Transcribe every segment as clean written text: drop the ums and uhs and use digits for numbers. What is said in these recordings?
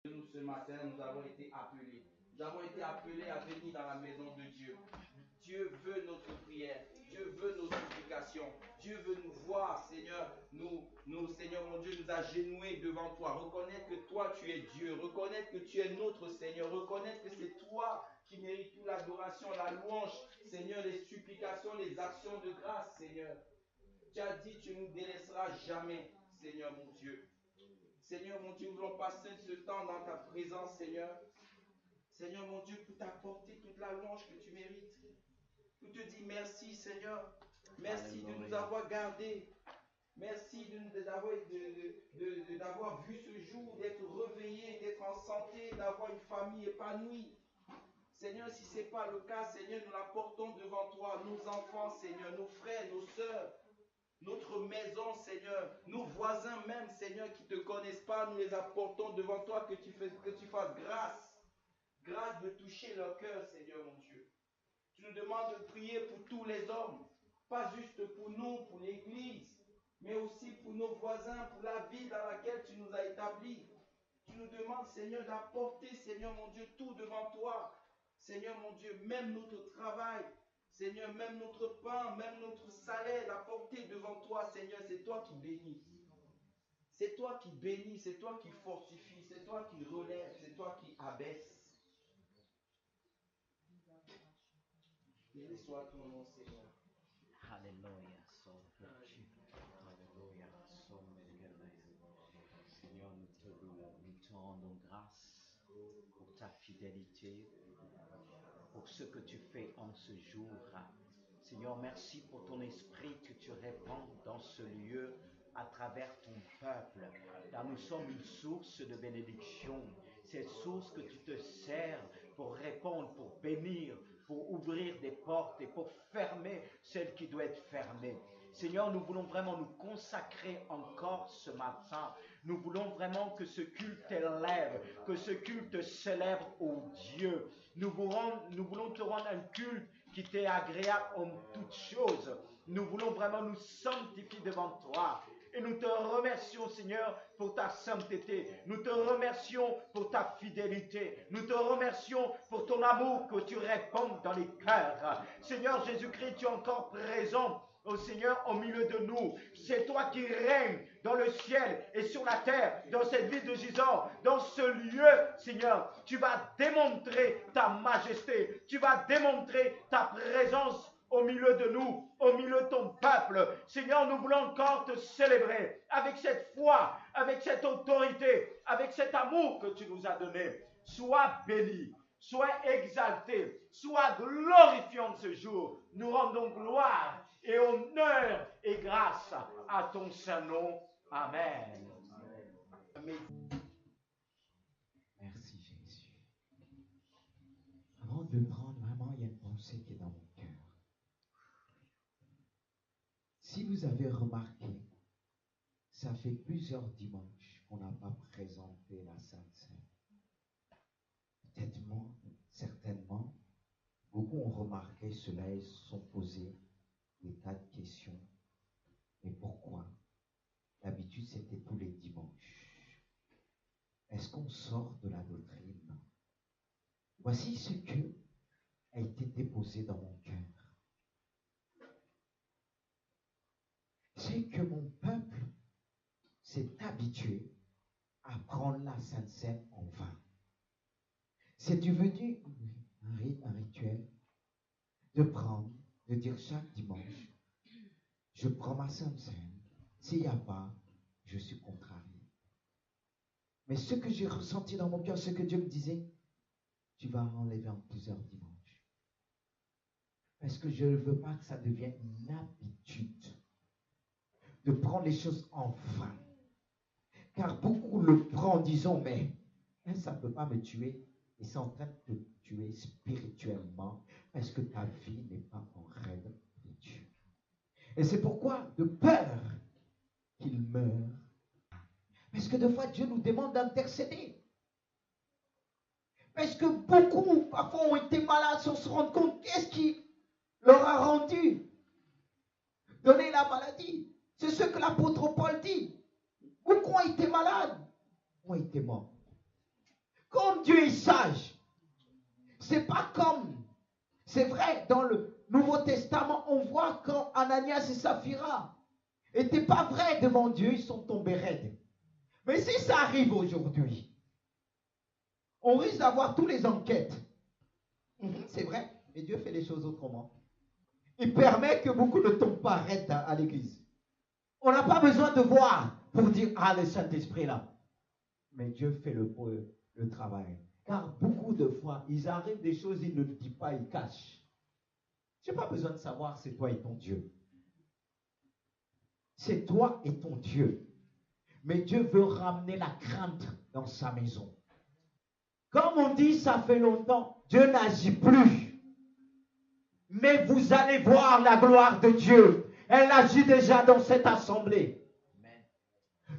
Nous, ce matin, nous avons été appelés. Nous avons été appelés à venir dans la maison de Dieu. Dieu veut notre prière. Dieu veut nos supplications. Dieu veut nous voir, Seigneur. Seigneur mon Dieu, nous agenouiller devant toi. Reconnaître que toi, tu es Dieu. Reconnaître que tu es notre Seigneur. Reconnaître que c'est toi qui mérites toute l'adoration, la louange. Seigneur, les supplications, les actions de grâce, Seigneur. Tu as dit, tu ne nous délaisseras jamais, Seigneur mon Dieu. Seigneur mon Dieu, nous voulons passer ce temps dans ta présence, Seigneur. Seigneur mon Dieu, pour t'apporter toute la louange que tu mérites. Pour te dire merci, Seigneur. Merci de nous avoir gardés. Merci d'avoir vu ce jour, d'être réveillés, d'être en santé, d'avoir une famille épanouie. Seigneur, si ce n'est pas le cas, Seigneur, nous l'apportons devant toi, nos enfants, Seigneur, nos frères, nos sœurs, notre maison, Seigneur, nos voisins même, Seigneur, qui ne te connaissent pas, nous les apportons devant toi, que tu fasses grâce de toucher leur cœur, Seigneur mon Dieu. Tu nous demandes de prier pour tous les hommes, pas juste pour nous, pour l'Église, mais aussi pour nos voisins, pour la ville dans laquelle tu nous as établis. Tu nous demandes, Seigneur, d'apporter, Seigneur mon Dieu, tout devant toi. Seigneur mon Dieu, même notre travail, Seigneur, même notre pain, même notre salaire, d'apporter devant toi, Seigneur, c'est toi qui bénis. C'est toi qui bénis, c'est toi qui fortifie, c'est toi qui relève, c'est toi qui abaisse. Béni soit ton nom, Seigneur. Alléluia. Alléluia. Seigneur, nous te louons, nous te rendons grâce pour ta fidélité, pour ce que tu fais en ce jour. Seigneur, merci pour ton esprit que tu répands dans ce lieu à travers ton peuple. Car nous sommes une source de bénédiction. Cette source que tu te sers pour répondre, pour bénir, pour ouvrir des portes et pour fermer celles qui doivent être fermées. Seigneur, nous voulons vraiment nous consacrer encore ce matin. Nous voulons vraiment que ce culte élève, que ce culte célèbre au Dieu. Nous voulons te rendre un culte qui t'est agréable en toutes choses. Nous voulons vraiment nous sanctifier devant toi. Et nous te remercions, Seigneur, pour ta sainteté. Nous te remercions pour ta fidélité. Nous te remercions pour ton amour que tu répands dans les cœurs. Seigneur Jésus-Christ, tu es encore présent, oh Seigneur, au milieu de nous. C'est toi qui règnes dans le ciel et sur la terre, dans cette ville de Gisors, dans ce lieu, Seigneur. Tu vas démontrer ta majesté. Tu vas démontrer ta présence au milieu de nous, au milieu de ton peuple. Seigneur, nous voulons encore te célébrer avec cette foi, avec cette autorité, avec cet amour que tu nous as donné. Sois béni, sois exalté, sois glorifiant ce jour. Nous rendons gloire et honneur et grâce à ton saint nom. Amen. Merci Jésus. Avant de prendre, vraiment, il y a une pensée qui est dans mon cœur. Si vous avez remarqué, ça fait plusieurs dimanches qu'on n'a pas présenté la Sainte Seine. Peut-être, certainement, beaucoup ont remarqué cela et se sont posés des tas de questions. Mais pourquoi? D'habitude, c'était tous les dimanches. Est-ce qu'on sort de la doctrine? Voici ce qui a été déposé dans mon cœur. C'est que mon peuple s'est habitué à prendre la Sainte Seine en vain. C'est devenu un rituel de prendre, de dire chaque dimanche, je prends ma Sainte Seine. S'il n'y a pas, je suis contrarié. Mais ce que j'ai ressenti dans mon cœur, ce que Dieu me disait, tu vas enlever en plusieurs dimanches. Parce que je ne veux pas que ça devienne une habitude de prendre les choses en vain. Car beaucoup le prennent en disant, mais ça ne peut pas me tuer. Et c'est en train de te tuer spirituellement parce que ta vie n'est pas en règle de Dieu. Et c'est pourquoi, de peur qu'il meure, parce que des fois Dieu nous demande d'intercéder. Parce que beaucoup, parfois, ont été malades sans se rendre compte qu'est-ce qui leur a rendu donner la maladie. C'est ce que l'apôtre Paul dit. Beaucoup ont été malades, ont été morts. comme Dieu est sage. C'est pas comme, c'est vrai, dans le Nouveau Testament, on voit quand Ananias et Saphira n'étaient pas vrais devant Dieu, ils sont tombés raides. Mais si ça arrive aujourd'hui, on risque d'avoir toutes les enquêtes. C'est vrai, mais Dieu fait les choses autrement. Il permet que beaucoup ne tombent pas raides à l'église. On n'a pas besoin de voir pour dire, ah, le Saint-Esprit est là. Mais Dieu fait le travail. Car beaucoup de fois, ils arrivent des choses, ils ne le disent pas, ils cachent. Je n'ai pas besoin de savoir c'est toi et ton Dieu. C'est toi et ton Dieu. Mais Dieu veut ramener la crainte dans sa maison. Comme on dit, ça fait longtemps, Dieu n'agit plus. Mais vous allez voir la gloire de Dieu. Elle agit déjà dans cette assemblée.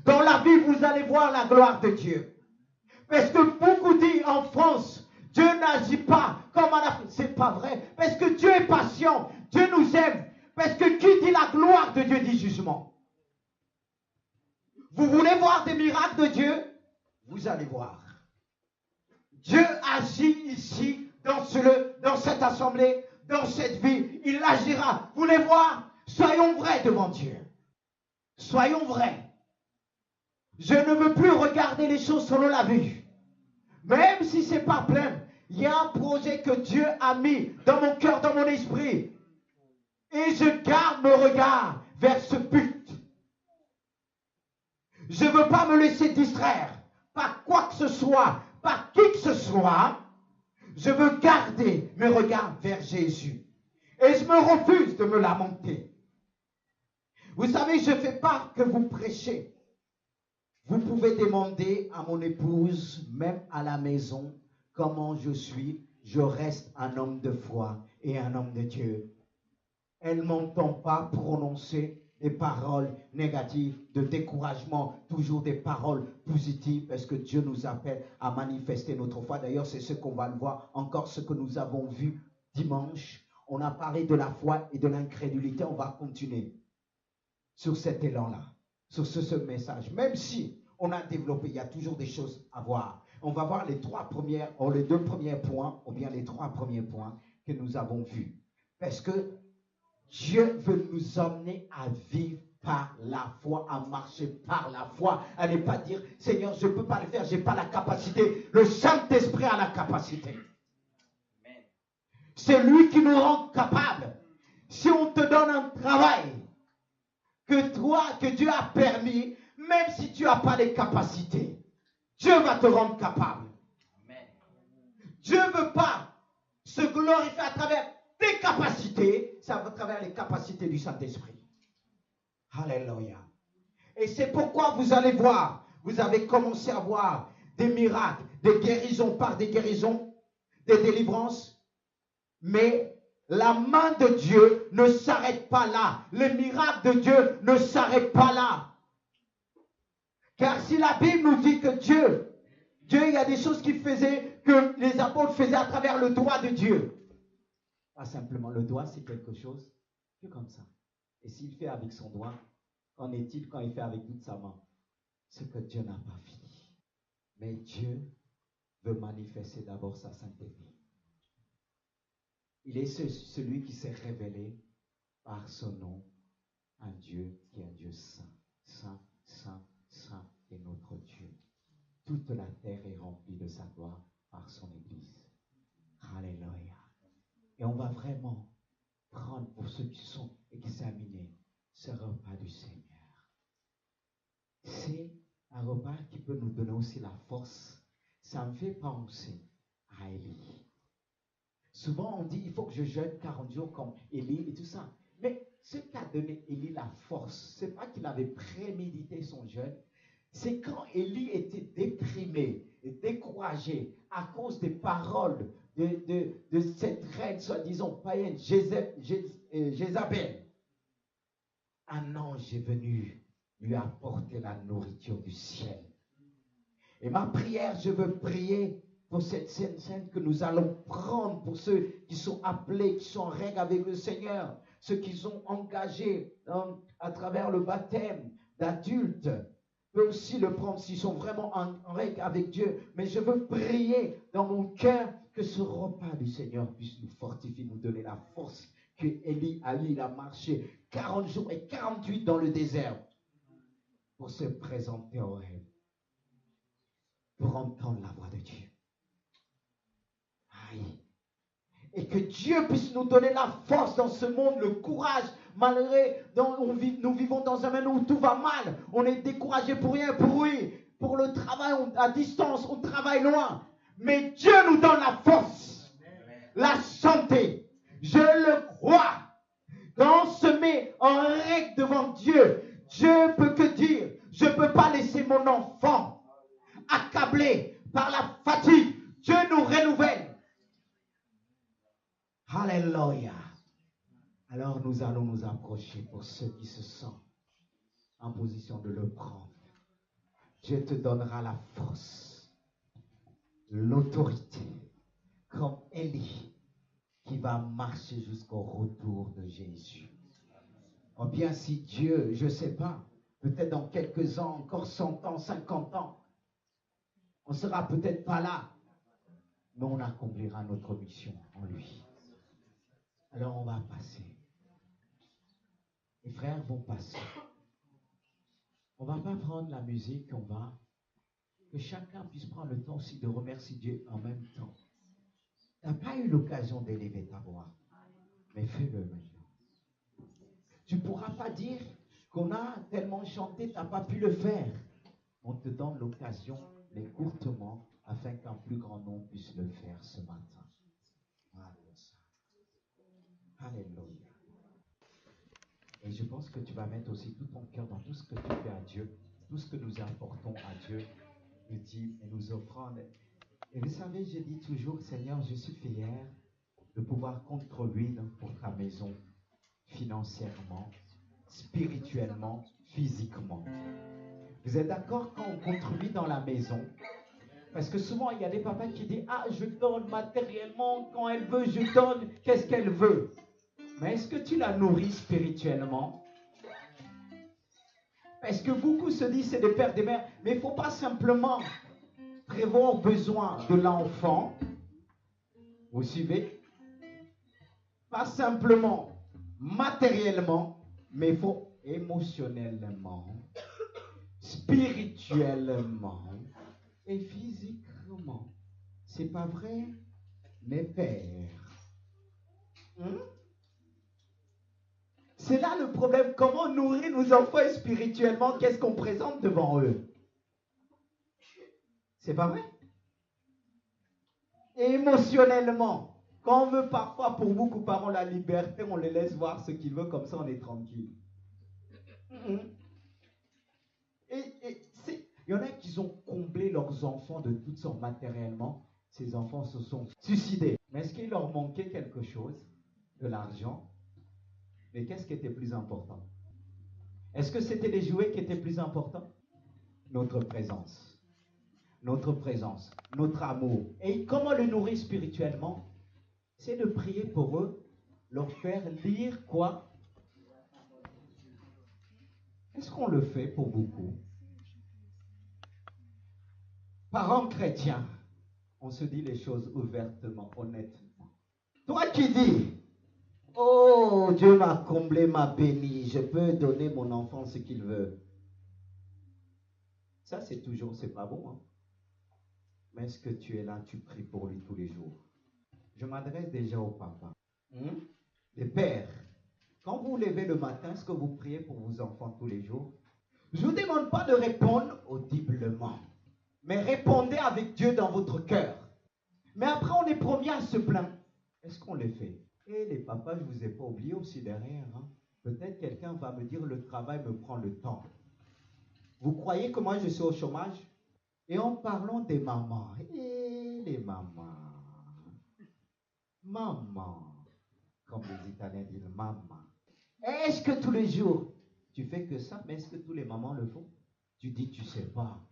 Dans la vie, vous allez voir la gloire de Dieu. Parce que beaucoup disent en France, Dieu n'agit pas comme en Afrique. C'est pas vrai. Parce que Dieu est patient. Dieu nous aime. Parce que qui dit la gloire de Dieu dit jugement. Vous voulez voir des miracles de Dieu? Vous allez voir. Dieu agit ici, dans cette assemblée, dans cette vie. Il agira. Vous voulez voir? Soyons vrais devant Dieu. Soyons vrais. Je ne veux plus regarder les choses selon la vue. Même si ce n'est pas plein, il y a un projet que Dieu a mis dans mon cœur, dans mon esprit. Et je garde mon regard vers ce but. Je ne veux pas me laisser distraire par quoi que ce soit, par qui que ce soit. Je veux garder mes regards vers Jésus. Et je me refuse de me lamenter. Vous savez, je ne fais pas que vous prêchez. Vous pouvez demander à mon épouse, même à la maison, comment je suis. Je reste un homme de foi et un homme de Dieu. Elle ne m'entend pas prononcer des paroles négatives, de découragement, toujours des paroles positives, parce que Dieu nous appelle à manifester notre foi. D'ailleurs, c'est ce qu'on va le voir, encore ce que nous avons vu dimanche. On a parlé de la foi et de l'incrédulité. On va continuer sur cet élan-là, sur ce message. Même si on a développé, il y a toujours des choses à voir. On va voir les deux premiers points, ou bien les trois premiers points que nous avons vus. Parce que Dieu veut nous emmener à vivre par la foi, à marcher par la foi, à ne pas dire, Seigneur, je ne peux pas le faire, je n'ai pas la capacité. Le Saint-Esprit a la capacité. Amen. C'est lui qui nous rend capables. Si on te donne un travail que Dieu a permis, même si tu n'as pas les capacités, Dieu va te rendre capable. Amen. Dieu ne veut pas se glorifier à travers tes capacités, c'est à travers les capacités du Saint-Esprit. Alléluia. Et c'est pourquoi vous allez voir, vous avez commencé à voir des miracles, des guérisons par des guérisons, des délivrances, mais la main de Dieu ne s'arrête pas là. Les miracles de Dieu ne s'arrêtent pas là. Car si la Bible nous dit que Dieu, il y a des choses qu'il faisait, que les apôtres faisaient à travers le doigt de Dieu. Pas simplement, le doigt c'est quelque chose que comme ça. Et s'il fait avec son doigt, qu'en est-il quand il fait avec toute sa main? Ce que Dieu n'a pas fini. Mais Dieu veut manifester d'abord sa sainteté. Il est celui qui s'est révélé par son nom, un Dieu qui est un Dieu saint. Saint, saint, saint est notre Dieu. Toute la terre est remplie de sa gloire par son Église. Alléluia. Et on va vraiment prendre pour ceux qui sont examinés ce repas du Seigneur. C'est un repas qui peut nous donner aussi la force. Ça me fait penser à Élie. Souvent on dit il faut que je jeûne 40 jours comme Élie et tout ça. Mais ce qui a donné Élie la force, ce n'est pas qu'il avait prémédité son jeûne, c'est quand Élie était déprimé et découragé à cause des paroles de cette reine, soi-disant païenne, Jézabel. Un ange est venu lui apporter la nourriture du ciel. Et ma prière, je veux prier pour cette sainte que nous allons prendre pour ceux qui sont appelés, qui sont en règle avec le Seigneur, ceux qui sont engagés à travers le baptême d'adultes. peut aussi le prendre s'ils sont vraiment en règle avec Dieu. Mais je veux prier dans mon cœur que ce repas du Seigneur puisse nous fortifier, nous donner la force que Élie a eu. Il a marché 40 jours et 48 dans le désert pour se présenter au rêve, pour entendre la voix de Dieu. Aïe. Et que Dieu puisse nous donner la force dans ce monde, le courage, malgré nous vivons dans un monde où tout va mal. On est découragé pour rien, pour lui, pour le travail à distance, on travaille loin. Mais Dieu nous donne la force, la santé. Je le crois. Quand on se met en règle devant Dieu, Dieu peut que dire, je ne peux pas laisser mon enfant accablé par la fatigue. Dieu nous renouvelle. Alléluia. Alors nous allons nous approcher pour ceux qui se sentent en position de le prendre. Dieu te donnera la force, l'autorité, comme Élie qui va marcher jusqu'au retour de Jésus. Ou bien si Dieu, je ne sais pas, peut-être dans quelques ans, encore 100 ans, 50 ans, on ne sera peut-être pas là, mais on accomplira notre mission en lui. Alors on va passer. Les frères vont passer. On ne va pas prendre la musique, que chacun puisse prendre le temps aussi de remercier Dieu en même temps. Tu n'as pas eu l'occasion d'élever ta voix, mais fais-le maintenant. Tu ne pourras pas dire qu'on a tellement chanté, tu n'as pas pu le faire. On te donne l'occasion, mais courtement, afin qu'un plus grand nombre puisse le faire ce matin. Alléluia. Et je pense que tu vas mettre aussi tout ton cœur dans tout ce que tu fais à Dieu, tout ce que nous apportons à Dieu, nous dit et nous offrons. Et vous savez, je dis toujours, Seigneur, je suis fier de pouvoir contribuer pour ta maison, financièrement, spirituellement, physiquement. Vous êtes d'accord quand on contribue dans la maison? Parce que souvent, il y a des papas qui disent, ah, je donne matériellement, quand elle veut, je donne, qu'est-ce qu'elle veut? Mais est-ce que tu la nourris spirituellement? Parce que beaucoup se disent, c'est des pères, des mères, mais il ne faut pas simplement prévoir besoin de l'enfant. Vous suivez? Pas simplement matériellement, mais il faut émotionnellement, spirituellement et physiquement. C'est pas vrai, mes pères? C'est là le problème. Comment nourrir nos enfants spirituellement? Qu'est-ce qu'on présente devant eux? C'est pas vrai? Et émotionnellement, quand on veut parfois, pour beaucoup de parents, la liberté, on les laisse voir ce qu'ils veulent, comme ça on est tranquille. Il y en a qui ont comblé leurs enfants de toutes sortes matériellement. Ces enfants se sont suicidés. Mais est-ce qu'il leur manquait quelque chose? De l'argent? Mais qu'est-ce qui était plus important? Est-ce que c'était les jouets qui étaient plus importants? Notre présence. Notre présence, notre amour. Et comment le nourrir spirituellement? C'est de prier pour eux, leur faire lire quoi? Est-ce qu'on le fait pour beaucoup? Parents chrétiens, on se dit les choses ouvertement, honnêtement. Toi qui dis, oh, Dieu m'a comblé, m'a béni, je peux donner mon enfant ce qu'il veut. Ça, c'est pas bon. Hein? Mais est-ce que tu es là, tu pries pour lui tous les jours? Je m'adresse déjà au papa. Les pères, quand vous vous levez le matin, est-ce que vous priez pour vos enfants tous les jours? Je ne vous demande pas de répondre audiblement, mais répondez avec Dieu dans votre cœur. Mais après, on est promis à se plaindre. Est-ce qu'on le fait? Et les papas, je ne vous ai pas oublié aussi derrière. Hein? Peut-être quelqu'un va me dire, le travail me prend le temps. Vous croyez que moi, je suis au chômage? Et en parlant des mamans, les mamans, maman, comme les Italiens disent, maman. Est-ce que tous les jours, tu fais que ça, mais est-ce que tous les mamans le font? Tu dis, tu sais pas.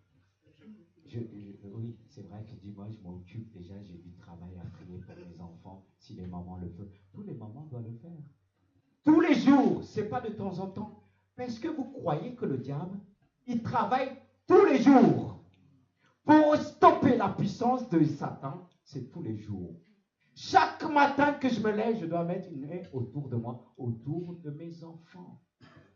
Oui, c'est vrai que je dis, moi, je m'occupe déjà, j'ai du travail à prier pour mes enfants, si les mamans le font. Tous les mamans doivent le faire. Tous les jours, c'est pas de temps en temps. Est-ce que vous croyez que le diable, il travaille tous les jours. Pour stopper la puissance de Satan, c'est tous les jours. Chaque matin que je me lève, je dois mettre une haie autour de moi, autour de mes enfants.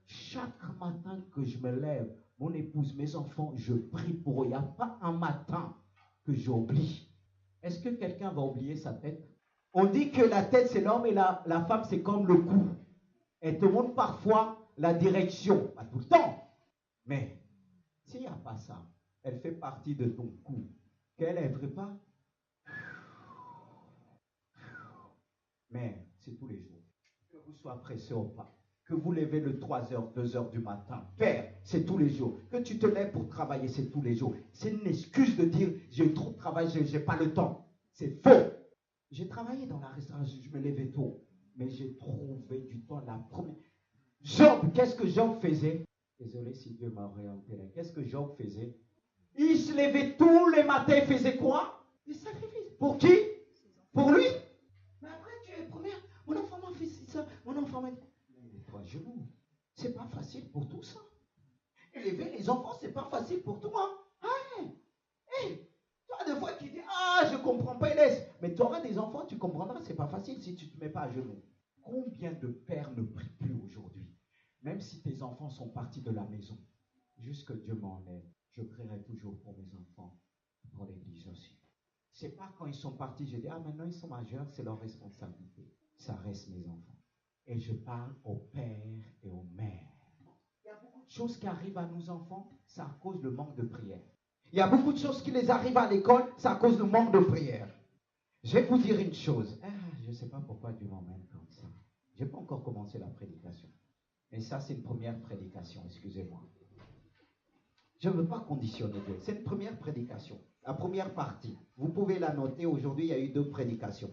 Chaque matin que je me lève, mon épouse, mes enfants, je prie pour eux. Il n'y a pas un matin que j'oublie. Est-ce que quelqu'un va oublier sa tête? On dit que la tête, c'est l'homme et la femme, c'est comme le cou. Elle te montre parfois la direction, pas tout le temps. Mais s'il n'y a pas ça, elle fait partie de ton cou. Qu'elle n'aimerait pas. Mais c'est tous les jours. Que vous soyez pressé ou pas. Que vous levez le 3h, 2h du matin. Père, c'est tous les jours. Que tu te lèves pour travailler, c'est tous les jours. C'est une excuse de dire, j'ai trop de travail, je n'ai pas le temps. C'est faux. J'ai travaillé dans la restauration, je me levais tôt. Mais j'ai trouvé du temps la première. Job, qu'est-ce que Job faisait? Désolé si Dieu m'a orienté là. Qu'est-ce que Job faisait? Il se levait tous les matins, il faisait quoi? Des sacrifices. Pour qui? Pour lui? Mais après, tu es première. Mon enfant m'a fait ça. Mon enfant m'a dit. Mais toi, genoux. C'est pas facile pour tout ça. Élever les enfants, c'est pas facile pour toi. Hey, toi, des fois, tu dis, je comprends pas, laisse. Mais tu auras des enfants, tu comprendras, c'est pas facile si tu ne te mets pas à genoux. Combien de pères ne prient plus aujourd'hui? Même si tes enfants sont partis de la maison. Juste que Dieu m'enlève. Je prierai toujours pour mes enfants, pour l'église aussi. C'est pas quand ils sont partis, je dis, maintenant ils sont majeurs, c'est leur responsabilité. Ça reste mes enfants. Et je parle aux pères et aux mères. Il y a beaucoup de choses qui arrivent à nos enfants, c'est à cause du manque de prière. Il y a beaucoup de choses qui les arrivent à l'école, c'est à cause du manque de prière. Je vais vous dire une chose. Je ne sais pas pourquoi Dieu m'emmène comme ça. Je n'ai pas encore commencé la prédication. Mais ça, c'est une première prédication, excusez-moi. Je ne veux pas conditionner Dieu. C'est une première prédication. La première partie. Vous pouvez la noter. Aujourd'hui, il y a eu 2 prédications.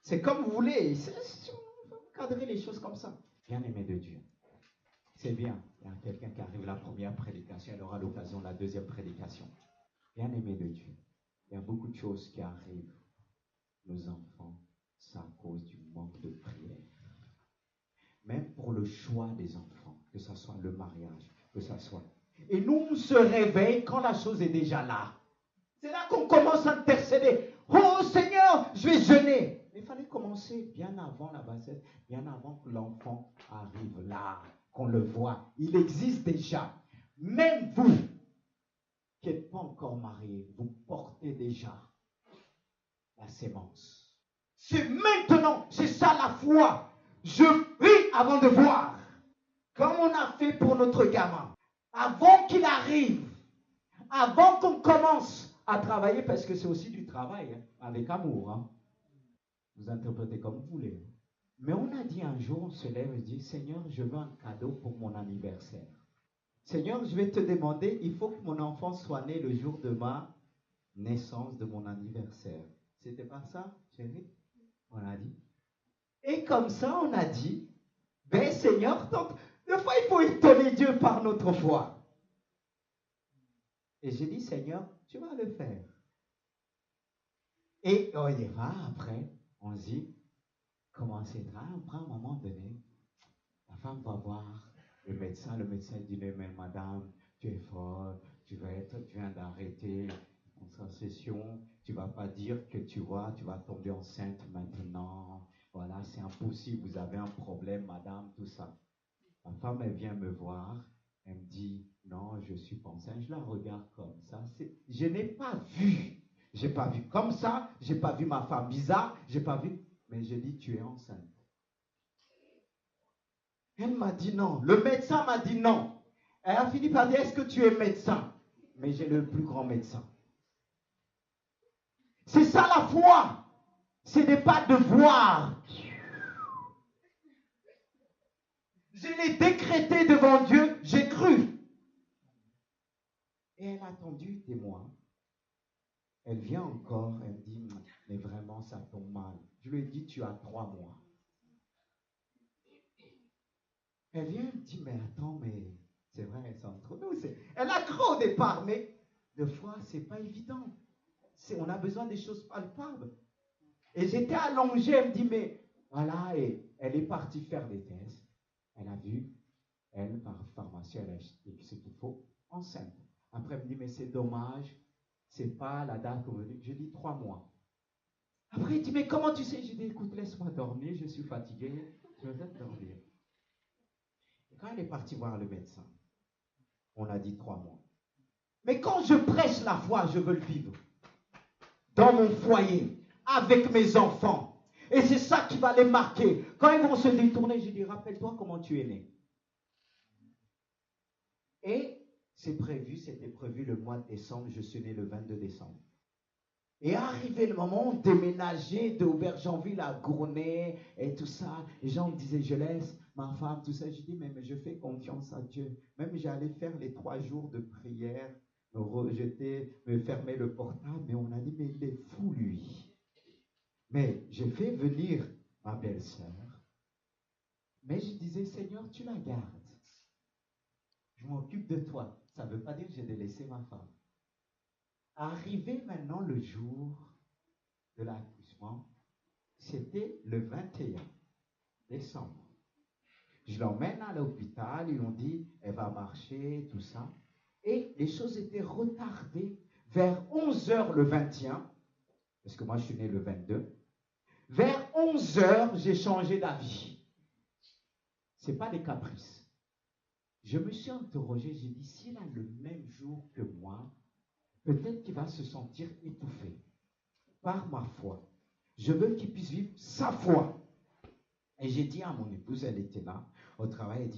C'est comme vous voulez. Il faut cadrer les choses comme ça. Bien-aimé de Dieu. C'est bien. Il y a quelqu'un qui arrive à la première prédication. Elle aura l'occasion de la deuxième prédication. Bien-aimé de Dieu. Il y a beaucoup de choses qui arrivent. Nos enfants, c'est à cause du manque de prière. Même pour le choix des enfants, que ce soit le mariage, que ce soit. Et nous, on se réveille quand la chose est déjà là. C'est là qu'on commence à intercéder. Oh Seigneur, je vais jeûner. Mais il fallait commencer bien avant la bassesse, bien avant que l'enfant arrive là, qu'on le voit. Il existe déjà. Même vous, qui n'êtes pas encore marié, vous portez déjà la sémence. C'est maintenant, c'est ça la foi. Je prie avant de voir. Comme on a fait pour notre gamin. Avant qu'il arrive, avant qu'on commence à travailler, parce que c'est aussi du travail, avec amour. Vous interprétez comme vous voulez. Mais on a dit un jour, on se lève et dit, Seigneur, je veux un cadeau pour mon anniversaire. Seigneur, je vais te demander, il faut que mon enfant soit né le jour de ma naissance, de mon anniversaire. C'était pas ça, chérie? On a dit. Et comme ça, on a dit, Seigneur, donc, des fois, il faut étonner Dieu par notre foi. Et j'ai dit, Seigneur, tu vas le faire. Et on ira après, on se dit, comment c'est là? On prend un moment donné, la femme va voir le médecin dit, mais madame, tu es folle, tu viens d'arrêter une sensation, tu ne vas pas dire que tu vas tomber enceinte maintenant. Voilà, c'est impossible, vous avez un problème, madame, tout ça. La femme, elle vient me voir, elle me dit, non, je suis pas enceinte. Je la regarde comme ça. Je n'ai pas vu. J'ai pas vu comme ça. J'ai pas vu ma femme bizarre. J'ai pas vu. Mais je dis, tu es enceinte. Elle m'a dit non. Le médecin m'a dit non. Elle a fini par dire, est-ce que tu es médecin? Mais j'ai le plus grand médecin. C'est ça la foi. Ce n'est pas de voir. Je l'ai décrété devant Dieu, j'ai cru. Et elle a attendu des mois. Elle vient encore, elle me dit, mais vraiment ça tombe mal. Je lui ai dit, tu as 3 mois. Elle vient, elle me dit, mais attends, mais c'est vrai, elle est entre nous. Elle a cru au départ, mais des fois, c'est pas évident. On a besoin des choses palpables. Et j'étais allongé, elle me dit, mais voilà, et elle est partie faire des tests. Elle a vu, Elle, par pharmacie, elle a acheté ce qu'il faut, enceinte. Après, elle me dit, mais c'est dommage, c'est pas la date qu'on veut dire. Je dis 3 mois. Après, il dit, mais comment tu sais? Je dis, écoute, laisse-moi dormir, je suis fatigué, je vais peut-être dormir. Et quand elle est partie voir le médecin, on a dit 3 mois. Mais quand je prêche la foi, je veux le vivre. Dans mon foyer, avec mes enfants. Et c'est ça qui va les marquer. Quand ils vont se détourner, je dis, rappelle-toi comment tu es né. Et c'était prévu le mois de décembre, je suis né le 22 décembre. Et arrivé le moment, déménager d'Aubergenville à Gournay et tout ça, les gens me disaient, je laisse ma femme, tout ça. Je dis, mais je fais confiance à Dieu. Même j'allais faire les 3 jours de prière, me rejeter, me fermer le portable, mais on a dit, mais il est fou lui. Mais j'ai fait venir ma belle-sœur, mais je disais, Seigneur, tu la gardes. Je m'occupe de toi. Ça ne veut pas dire que j'ai délaissé ma femme. Arrivé maintenant le jour de l'accouchement, c'était le 21 décembre. Je l'emmène à l'hôpital, ils ont dit, elle va marcher, tout ça. Et les choses étaient retardées vers 11h le 21, parce que moi je suis né le 22. Vers 11h, j'ai changé d'avis. Ce n'est pas des caprices. Je me suis interrogé, j'ai dit, s'il a le même jour que moi, peut-être qu'il va se sentir étouffé par ma foi. Je veux qu'il puisse vivre sa foi. Et j'ai dit à mon épouse, elle était là, au travail,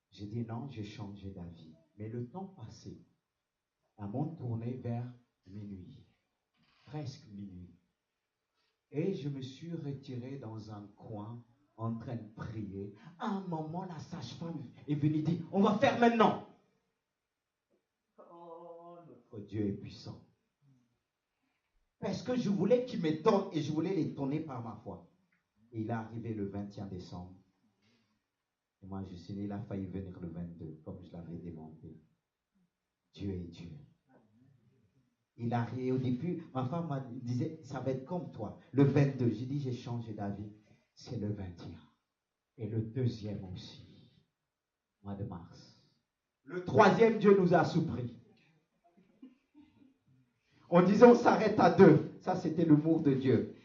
j'ai dit non, j'ai changé d'avis. Mais le temps passé, la montre tournait vers minuit, presque minuit. Et je me suis retiré dans un coin en train de prier. À un moment, la sage-femme est venue dire, on va faire maintenant. Oh, notre Dieu est puissant. Parce que je voulais qu'il m'étonne et je voulais l'étonner par ma foi. Et il est arrivé le 21 décembre. Et moi, je suis né, il a failli venir le 22, comme je l'avais demandé. Dieu est Dieu. Il a arrivé au début, ma femme me disait, ça va être comme toi. Le 22, j'ai dit, j'ai changé d'avis. C'est le 21. Et le deuxième aussi, mois de mars. Le troisième, Dieu nous a surpris. On disait, on s'arrête à 2. Ça, c'était l'humour de Dieu.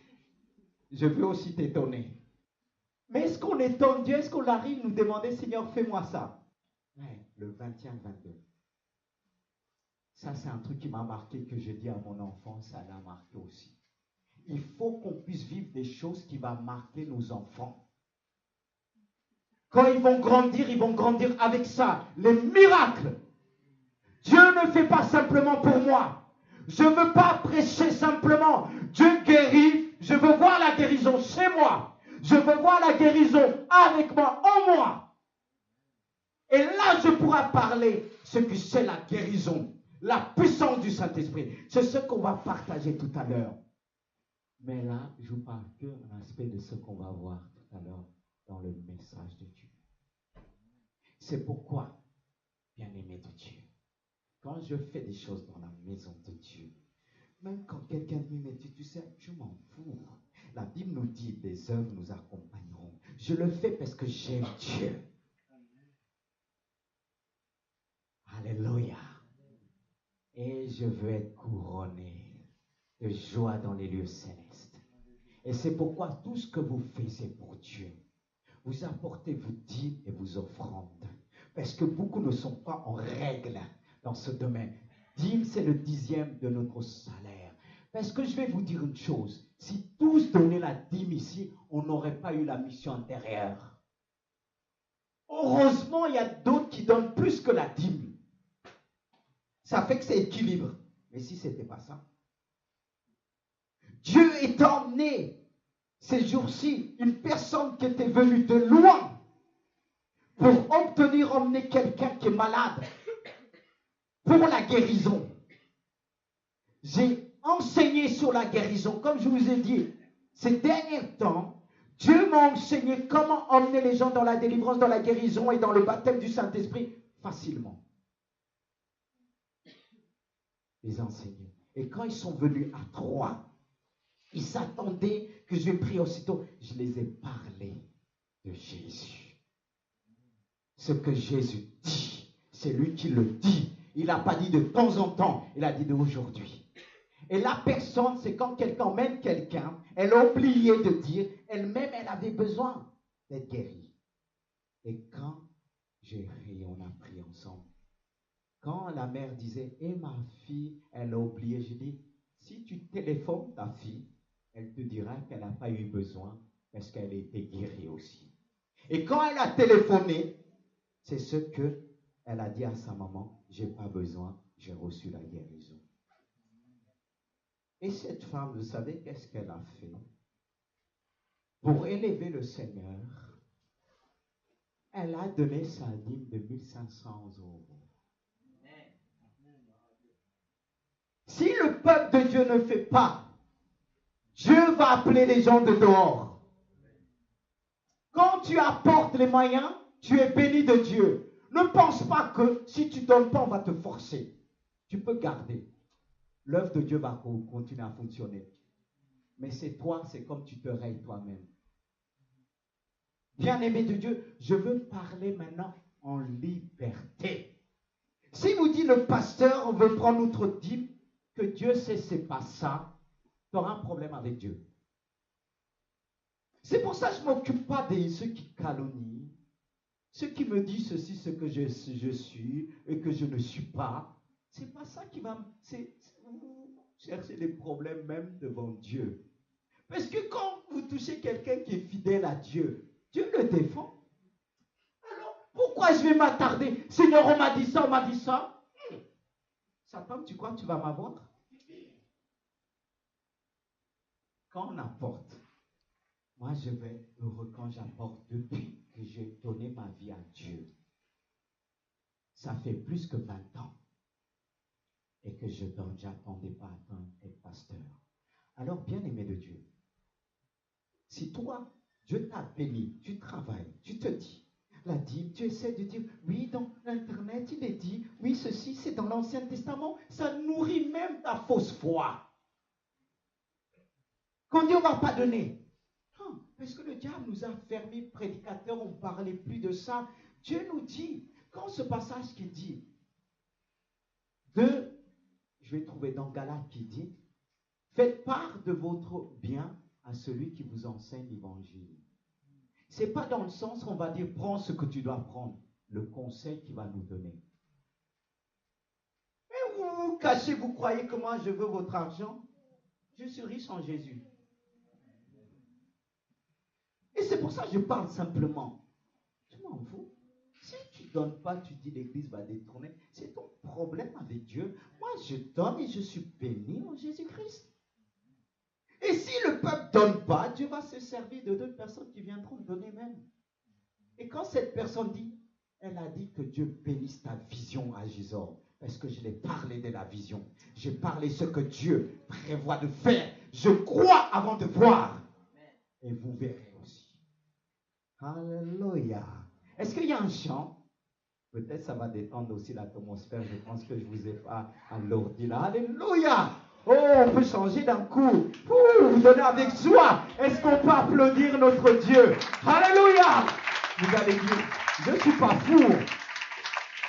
Je veux aussi t'étonner. Mais est-ce qu'on étonne Dieu? Est-ce qu'on arrive nous demander, Seigneur, fais-moi ça? Ouais, le 21-22. Ça, c'est un truc qui m'a marqué, que je dis à mon enfant, ça l'a marqué aussi. Il faut qu'on puisse vivre des choses qui vont marquer nos enfants. Quand ils vont grandir avec ça. Les miracles. Dieu ne fait pas simplement pour moi. Je ne veux pas prêcher simplement. Dieu guérit. Je veux voir la guérison chez moi. Je veux voir la guérison avec moi, en moi. Et là, je pourrai parler ce que c'est la guérison. La puissance du Saint-Esprit. C'est ce qu'on va partager tout à l'heure. Mais là, je vous parle qu'un aspect de ce qu'on va voir tout à l'heure dans le message de Dieu. C'est pourquoi, bien-aimé de Dieu, quand je fais des choses dans la maison de Dieu, même quand quelqu'un me dit, tu sais, je m'en fous. La Bible nous dit, des œuvres nous accompagneront. Je le fais parce que j'aime Dieu. Alléluia. Et je veux être couronné de joie dans les lieux célestes. Et c'est pourquoi tout ce que vous faites, c'est pour Dieu. Vous apportez vos dîmes et vos offrandes. Parce que beaucoup ne sont pas en règle dans ce domaine. Dîme, c'est le 10e de notre salaire. Parce que je vais vous dire une chose. Si tous donnaient la dîme ici, on n'aurait pas eu la mission intérieure. Heureusement, il y a d'autres qui donnent plus que la dîme. Ça fait que c'est équilibre. Mais si ce n'était pas ça. Dieu est emmené ces jours-ci une personne qui était venue de loin pour emmener quelqu'un qui est malade pour la guérison. J'ai enseigné sur la guérison. Comme je vous ai dit, ces derniers temps, Dieu m'a enseigné comment emmener les gens dans la délivrance, dans la guérison et dans le baptême du Saint-Esprit facilement. Les enseigner. Et quand ils sont venus à 3, ils s'attendaient que je vais prier aussitôt. Je les ai parlé de Jésus. ce que Jésus dit. C'est lui qui le dit. Il n'a pas dit de temps en temps, il a dit d'aujourd'hui. Et la personne, c'est quand quelqu'un emmène quelqu'un, elle a oublié de dire, elle-même, elle avait besoin d'être guérie. Et quand j'ai ri, on a pris ensemble. Quand la mère disait, et ma fille, elle a oublié, j'ai dit, si tu téléphones ta fille, elle te dira qu'elle n'a pas eu besoin parce qu'elle a été guérie aussi. Et quand elle a téléphoné, c'est ce qu'elle a dit à sa maman, j'ai pas besoin, j'ai reçu la guérison. Et cette femme, vous savez qu'est-ce qu'elle a fait? Pour élever le Seigneur, elle a donné sa dîme de 1500 €. Si le peuple de Dieu ne fait pas, Dieu va appeler les gens de dehors. Quand tu apportes les moyens, tu es béni de Dieu. Ne pense pas que si tu ne donnes pas, on va te forcer. Tu peux garder. L'œuvre de Dieu va continuer à fonctionner. Mais c'est toi, c'est comme tu te rayes toi-même. Bien-aimé de Dieu, je veux parler maintenant en liberté. Si vous dites le pasteur veut prendre notre dîme, que Dieu sait c'est pas ça, tu auras un problème avec Dieu. C'est pour ça que je ne m'occupe pas de ceux qui calomnient, ceux qui me disent ceci, ce que je suis et que je ne suis pas. C'est pas ça qui va vous chercher des problèmes même devant Dieu. Parce que quand vous touchez quelqu'un qui est fidèle à Dieu, Dieu le défend. Alors, pourquoi je vais m'attarder? Seigneur, on m'a dit ça, on m'a dit ça. Satan, tu crois que tu vas m'avoir? Quand on apporte, moi je vais être heureux quand j'apporte depuis que j'ai donné ma vie à Dieu. Ça fait plus que 20 ans. Et que je donne, j'attendais pas à être pasteur. Alors, bien-aimé de Dieu, si toi, Dieu t'a béni, tu travailles, tu te dis, la dîme, tu essaies de dire, oui, dans l'Internet, il est dit, oui, ceci, c'est dans l'Ancien Testament, ça nourrit même ta fausse foi. Quand Dieu ne va pas donner, parce que le diable nous a fermés, prédicateurs, on ne parlait plus de ça. Dieu nous dit, quand ce passage qui dit, je vais trouver dans Galates qui dit, faites part de votre bien à celui qui vous enseigne l'évangile. Ce n'est pas dans le sens qu'on va dire, prends ce que tu dois prendre, le conseil qu'il va nous donner. Mais vous vous cachez, vous croyez que moi je veux votre argent? Je suis riche en Jésus. Et c'est pour ça que je parle simplement. Je m'en fous. Si tu ne donnes pas, tu dis l'église va détourner. C'est ton problème avec Dieu. Moi, je donne et je suis béni en Jésus-Christ. Et si le peuple ne donne pas, Dieu va se servir de deux personnes qui viendront donner même. Et quand cette personne dit, elle a dit que Dieu bénisse ta vision à Gisors. Parce que je l'ai parlé de la vision. J'ai parlé ce que Dieu prévoit de faire. Je crois avant de voir. Et vous verrez aussi. Alléluia. Est-ce qu'il y a un chant? Peut-être ça va détendre aussi l'atmosphère. Je pense que je ne vous ai pas alourdi là. Alléluia. Oh, on peut changer d'un coup. Vous donnez avec joie. Est-ce qu'on peut applaudir notre Dieu? Alléluia. Vous allez dire, je ne suis pas fou.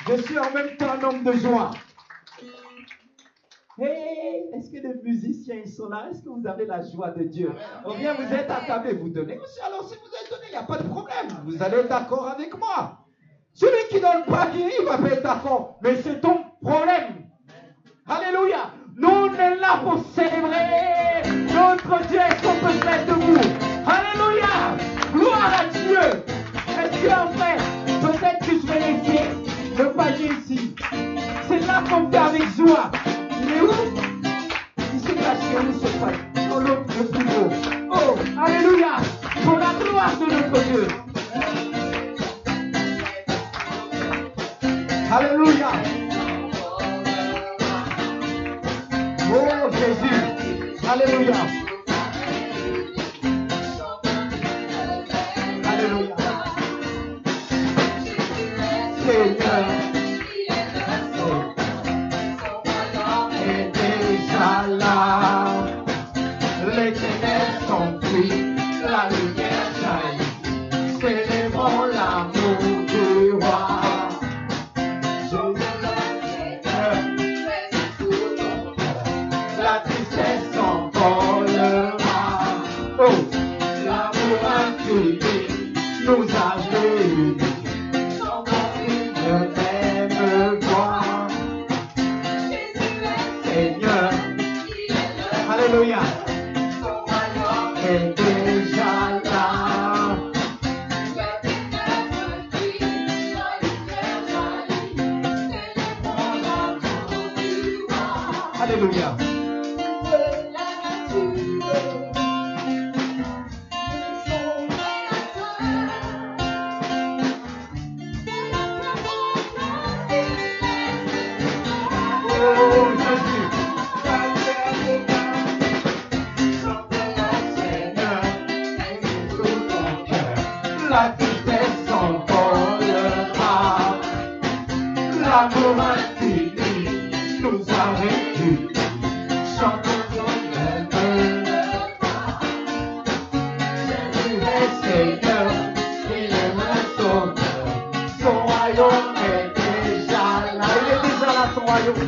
Je suis en même temps un homme de joie. Hey, est-ce que les musiciens ils sont là? Est-ce que vous avez la joie de Dieu? Ou bien vous êtes attablé, vous donnez aussi. Alors si vous êtes donné, il n'y a pas de problème. Vous allez être d'accord avec moi. Celui qui ne donne pas, il va pas être d'accord. Mais c'est ton problème. Alléluia. Nous, on est là pour célébrer notre Dieu. Est-ce qu'on peut se mettre debout? Alléluia. Gloire à Dieu. Est-ce que en fait, peut-être que je vais laisser le panier ici. C'est là qu'on fait avec joie. Il est où? Il s'est caché où ce panier? Dans l'autre, le plus beau. Oh, alléluia. Pour la gloire de notre Dieu. Alléluia. Oh Jésus. Alléluia. Alléluia. Seigneur. Est déjà là. Les ténèbres sont prises. La lumière jaillit. Célébrons l'amour du roi. la tristesse s'envolera. Oh, l'amour infini nous a réunis. Chantons une même voix. Seigneur, alléluia, est déjà là. Alléluia. Oh Jésus, Seigneur, aime tout ton cœur. La tristesse s'envolera. L'amour infini nous a réunis. Chantons une même voix. Jésus est Seigneur, il est le Sauveur. Son royaume est déjà là. Il est déjà là, son royaume.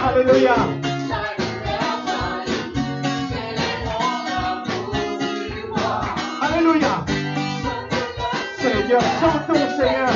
Alléluia. Alléluia. Seigneur, chantons Seigneur.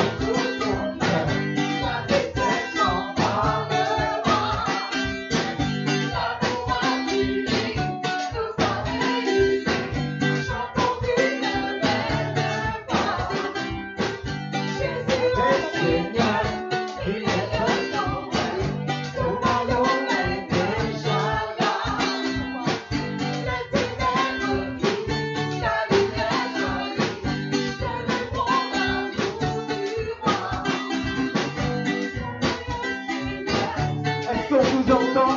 Est-ce qu'on vous entend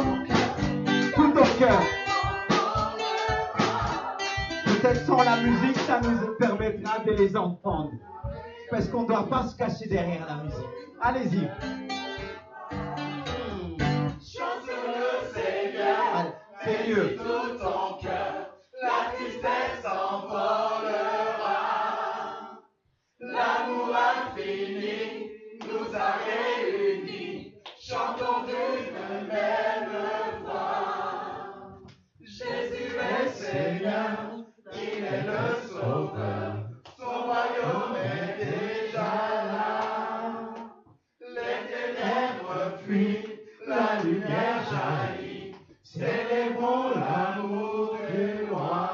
tout au cœur? Peut-être sans la musique, ça nous permettra de les entendre. Parce qu'on ne doit pas se cacher derrière la musique. Allez-y. Chante-le Seigneur, C'est mieux. tout ton cœur, la tristesse s'envolera. L'amour infini nous a réunis, chantons d'une même voix. Jésus est Seigneur, il est le Sauveur, son royaume est déjà là. Les ténèbres fuient, la lumière jaillit, célébrons l'amour du roi.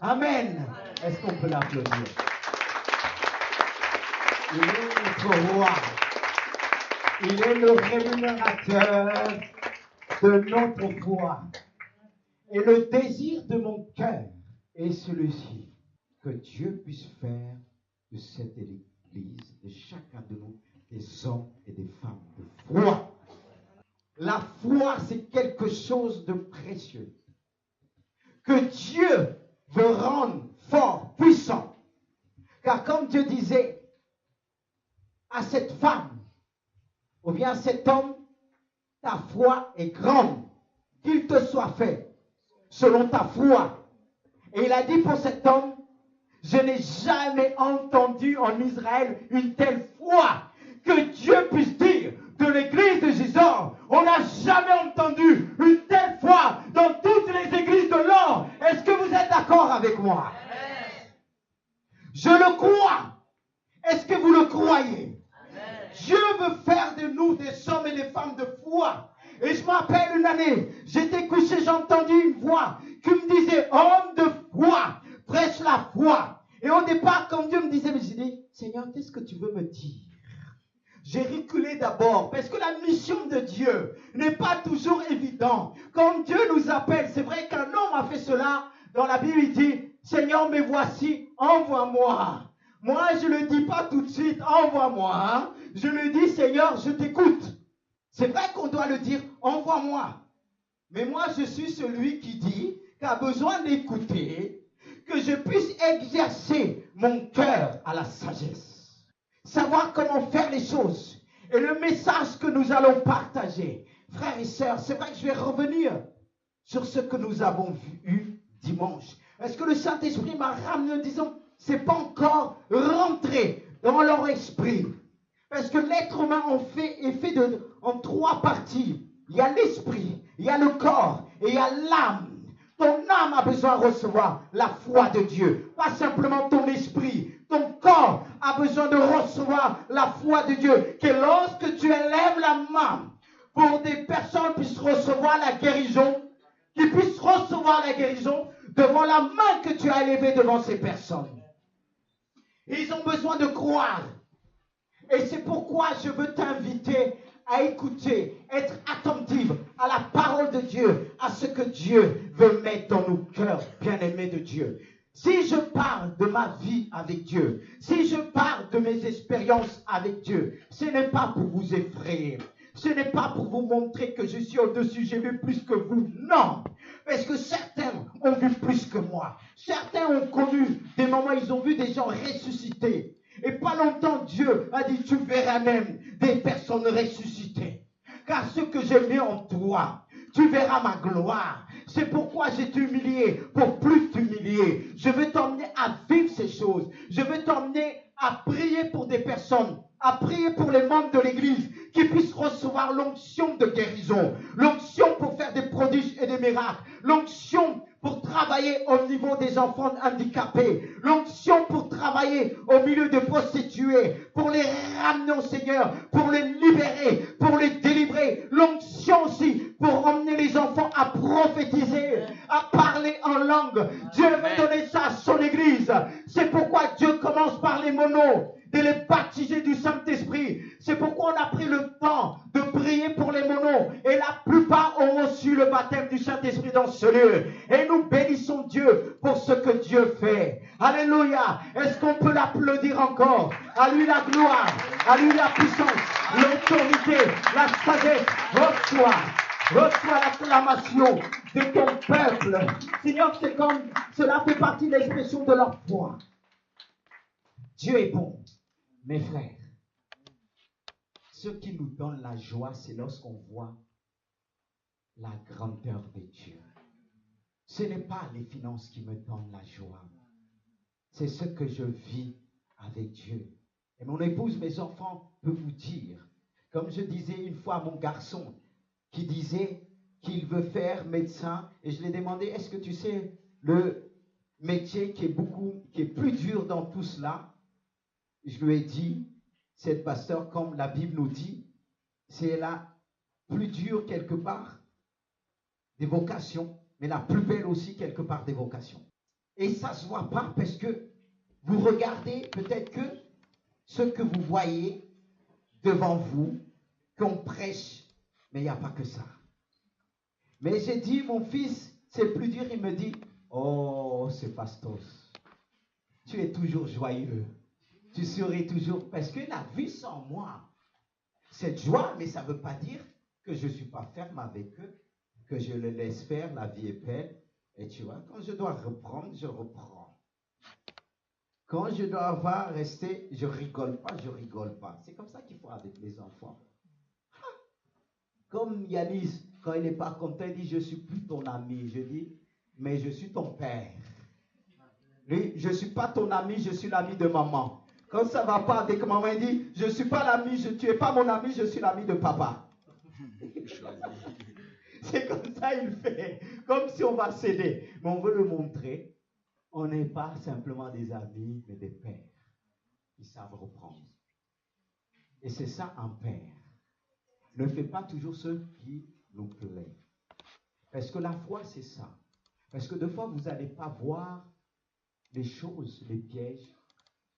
Amen. Est-ce qu'on peut l'applaudir? Il est notre roi. Il est le rémunérateur de notre foi. Et le désir de mon cœur est celui-ci, que Dieu puisse faire de cette Église, de chacun de nous, des hommes et des femmes de foi. La foi, c'est quelque chose de précieux, que Dieu veut rendre fort, puissant. Car comme Dieu disait à cette femme, ou bien à cet homme, ta foi est grande, qu'il te soit fait selon ta foi. Et il a dit pour cet homme, je n'ai jamais entendu en Israël une telle foi. Que Dieu puisse dire de l'église de Gisors, on n'a jamais entendu une telle foi dans toutes les églises de l'Or. Est-ce que vous êtes d'accord avec moi? Je le crois. Est-ce que vous le croyez? Dieu veut faire de nous des hommes et des femmes de foi. Et je me rappelle une année, j'étais couché, j'ai entendu une voix qui me disait, homme de foi, prêche la foi. Et au départ, quand Dieu me disait, j'ai dit, Seigneur, qu'est-ce que tu veux me dire? J'ai reculé d'abord, parce que la mission de Dieu n'est pas toujours évidente. Quand Dieu nous appelle, c'est vrai qu'un homme a fait cela, dans la Bible il dit, Seigneur, me voici, envoie-moi. Moi, je ne le dis pas tout de suite, envoie-moi. Hein? Je le dis, Seigneur, je t'écoute. C'est vrai qu'on doit le dire, envoie-moi. Mais moi, je suis celui qui dit, qui a besoin d'écouter, que je puisse exercer mon cœur à la sagesse. Savoir comment faire les choses. Et le message que nous allons partager. Frères et sœurs, c'est vrai que je vais revenir sur ce que nous avons vu dimanche. Est-ce que le Saint-Esprit m'a ramené en disant, c'est pas encore rentré dans leur esprit. Parce que l'être humain est fait en trois parties. Il y a l'esprit, il y a le corps et il y a l'âme. Ton âme a besoin de recevoir la foi de Dieu. Pas simplement ton esprit. Ton corps a besoin de recevoir la foi de Dieu. Que lorsque tu élèves la main pour des personnes puissent recevoir la guérison, qu'ils puissent recevoir la guérison devant la main que tu as élevée devant ces personnes. Ils ont besoin de croire. Et c'est pourquoi je veux t'inviter à écouter, être attentive à la parole de Dieu, à ce que Dieu veut mettre dans nos cœurs, bien-aimés de Dieu. Si je parle de ma vie avec Dieu, si je parle de mes expériences avec Dieu, ce n'est pas pour vous effrayer. Ce n'est pas pour vous montrer que je suis au-dessus, j'ai vu plus que vous. Non, parce que certains ont vu plus que moi. Certains ont connu des moments, ils ont vu des gens ressuscités. Et pas longtemps, Dieu a dit, tu verras même des personnes ressuscitées. Car ce que j'ai mis en toi, tu verras ma gloire. C'est pourquoi j'ai t'humilié, pour plus t'humilier. Je veux t'emmener à vivre ces choses. Je veux t'emmener à prier pour des personnes, à prier pour les membres de l'église, qui puissent recevoir l'onction de guérison, l'onction pour faire des prodiges et des miracles, l'onction pour travailler au niveau des enfants handicapés, l'onction pour travailler au milieu des prostituées, pour les ramener au Seigneur, pour les libérer, pour les délivrer, l'onction aussi pour emmener les enfants à prophétiser, à parler en langue. Dieu veut donner ça à son église. C'est pourquoi Dieu commence par les monos, de les baptiser du Saint-Esprit. C'est pourquoi on a pris le temps de prier pour les monos. Et la plupart ont reçu le baptême du Saint-Esprit dans ce lieu. Et nous bénissons Dieu pour ce que Dieu fait. Alléluia. Est-ce qu'on peut l'applaudir encore? À lui la gloire, à lui la puissance, l'autorité, la sagesse. Reçois l'acclamation de ton peuple. Seigneur, c'est comme cela fait partie de l'expression de leur foi. Dieu est bon. Mes frères, ce qui nous donne la joie, c'est lorsqu'on voit la grandeur de Dieu. Ce n'est pas les finances qui me donnent la joie. C'est ce que je vis avec Dieu. Et mon épouse, mes enfants peuvent vous dire, comme je disais une fois à mon garçon, qui disait qu'il veut faire médecin, et je lui ai demandé, est-ce que tu sais le métier qui est plus dur dans tout cela? Je lui ai dit, cette pasteur, comme la Bible nous dit, c'est la plus dure quelque part des vocations, mais la plus belle aussi quelque part des vocations. Et ça ne se voit pas parce que vous regardez peut-être que ce que vous voyez devant vous, qu'on prêche, mais il n'y a pas que ça. Mais j'ai dit, mon fils, c'est plus dur, il me dit, oh, c'est Pastos, tu es toujours joyeux. Tu serais toujours, parce que la vie sans moi, c'est joie, mais ça ne veut pas dire que je ne suis pas ferme avec eux, que je les laisse faire, la vie est belle. Et tu vois, quand je dois reprendre, je reprends. Quand je dois avoir resté, je rigole pas. C'est comme ça qu'il faut avec les enfants. Comme Yanis, quand il n'est pas content, il dit, je ne suis plus ton ami. Je dis, mais je suis ton père. Lui, je ne suis pas ton ami, je suis l'ami de maman. Quand ça ne va pas avec maman, il dit, je ne suis pas l'ami, tu n'es pas mon ami, je suis l'ami de papa. C'est comme ça il fait, comme si on va céder. Mais on veut le montrer, on n'est pas simplement des amis, mais des pères qui savent reprendre. Et c'est ça un père. Ne fait pas toujours ce qui nous plaît. Parce que la foi, c'est ça. Parce que des fois, vous n'allez pas voir les choses, les pièges,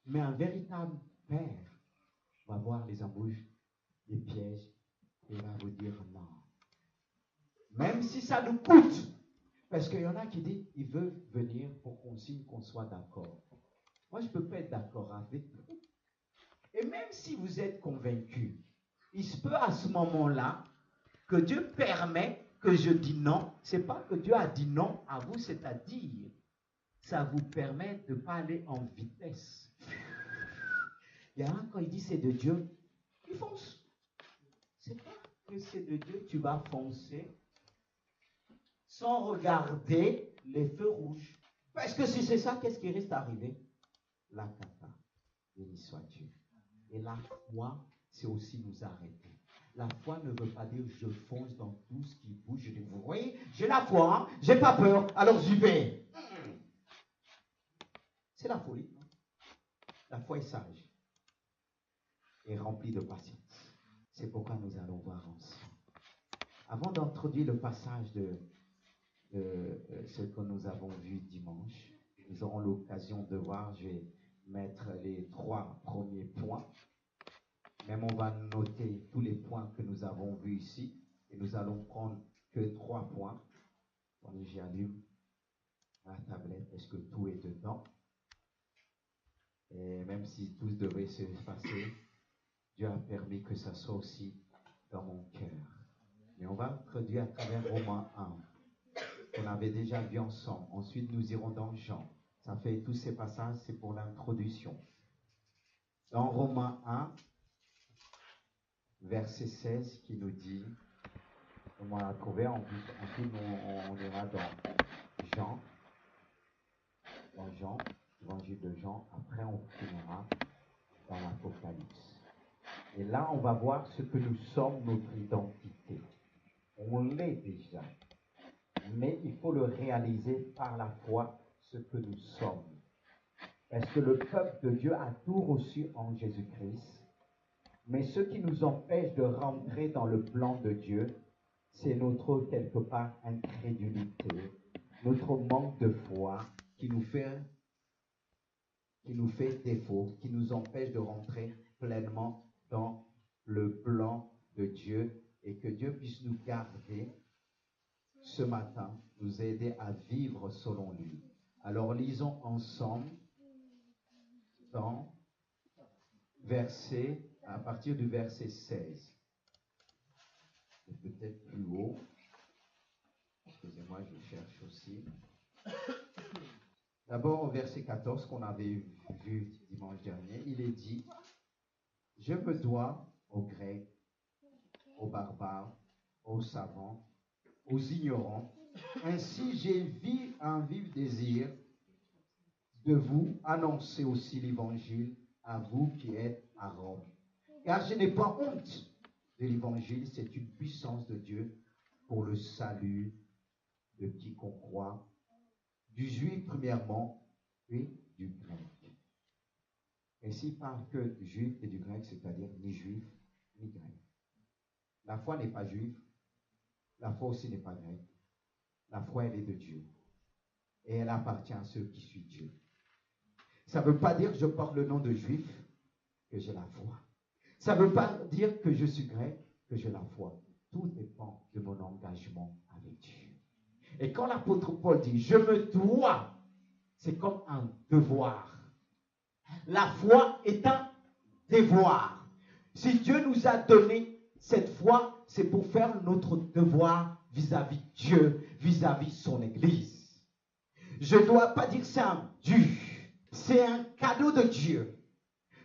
mais un véritable père va voir les embûches, les pièges, et va vous dire non. Même si ça nous coûte. Parce qu'il y en a qui disent, ils veulent venir pour qu'on signe, qu'on soit d'accord. Moi, je ne peux pas être d'accord avec vous. Et même si vous êtes convaincu, il se peut à ce moment-là que Dieu permet que je dis non. Ce n'est pas que Dieu a dit non à vous, c'est-à-dire, ça vous permet de ne pas aller en vitesse. Il y a un, quand il dit c'est de Dieu, il fonce. C'est pas que c'est de Dieu, tu vas foncer sans regarder les feux rouges. Parce que si c'est ça, qu'est-ce qui risque d'arriver? La cata. Béni soit Dieu. Et la foi, c'est aussi nous arrêter. La foi ne veut pas dire je fonce dans tout ce qui bouge. Je dis, vous voyez, j'ai la foi, hein, j'ai pas peur, alors j'y vais. C'est la folie. La foi est sage et remplie de patience. C'est pourquoi nous allons voir ensemble. Avant d'introduire le passage de ce que nous avons vu dimanche, nous aurons l'occasion de voir, je vais mettre les 3 premiers points. Même on va noter tous les points que nous avons vus ici. Et nous allons prendre que 3 points. Attendez, j'allume la tablette. Est-ce que tout est dedans? Et même si tout devait se passer, Dieu a permis que ça soit aussi dans mon cœur. Mais on va introduire à travers Romains 1, qu'on avait déjà vu ensemble. Ensuite, nous irons dans Jean. Ça fait tous ces passages, c'est pour l'introduction. Dans Romains 1, verset 16, qui nous dit, on va la trouver, ensuite on ira dans Jean, l'évangile de Jean, après on finira dans l'Apocalypse. Et là, on va voir ce que nous sommes, notre identité. On l'est déjà, mais il faut le réaliser par la foi, ce que nous sommes. Parce que le peuple de Dieu a tout reçu en Jésus-Christ, mais ce qui nous empêche de rentrer dans le plan de Dieu, c'est notre, quelque part, incrédulité, notre manque de foi qui nous fait défaut, qui nous empêche de rentrer pleinement dans le plan de Dieu, et que Dieu puisse nous garder ce matin, nous aider à vivre selon lui. Alors lisons ensemble dans à partir du verset 16. Et peut-être plus haut. Excusez-moi, je cherche aussi. D'abord au verset 14 qu'on avait vu dimanche dernier, il est dit, je me dois aux Grecs, aux barbares, aux savants, aux ignorants. Ainsi j'ai un vif désir de vous annoncer aussi l'évangile à vous qui êtes à Rome. Car je n'ai pas honte de l'évangile, c'est une puissance de Dieu pour le salut de quiconque croit, du juif premièrement, et du grec. Et s'il parle que du juif et du grec, c'est-à-dire ni juif ni grec. La foi n'est pas juive, la foi aussi n'est pas grecque. La foi, elle est de Dieu. Et elle appartient à ceux qui suivent Dieu. Ça ne veut pas dire que je porte le nom de juif, que j'ai la foi. Ça ne veut pas dire que je suis grec, que j'ai la foi. Tout dépend de mon engagement avec Dieu. Et quand l'apôtre Paul dit, je me dois, c'est comme un devoir. La foi est un devoir. Si Dieu nous a donné cette foi, c'est pour faire notre devoir vis-à-vis de Dieu, vis-à-vis de son Église. Je ne dois pas dire que c'est un dû. C'est un cadeau de Dieu.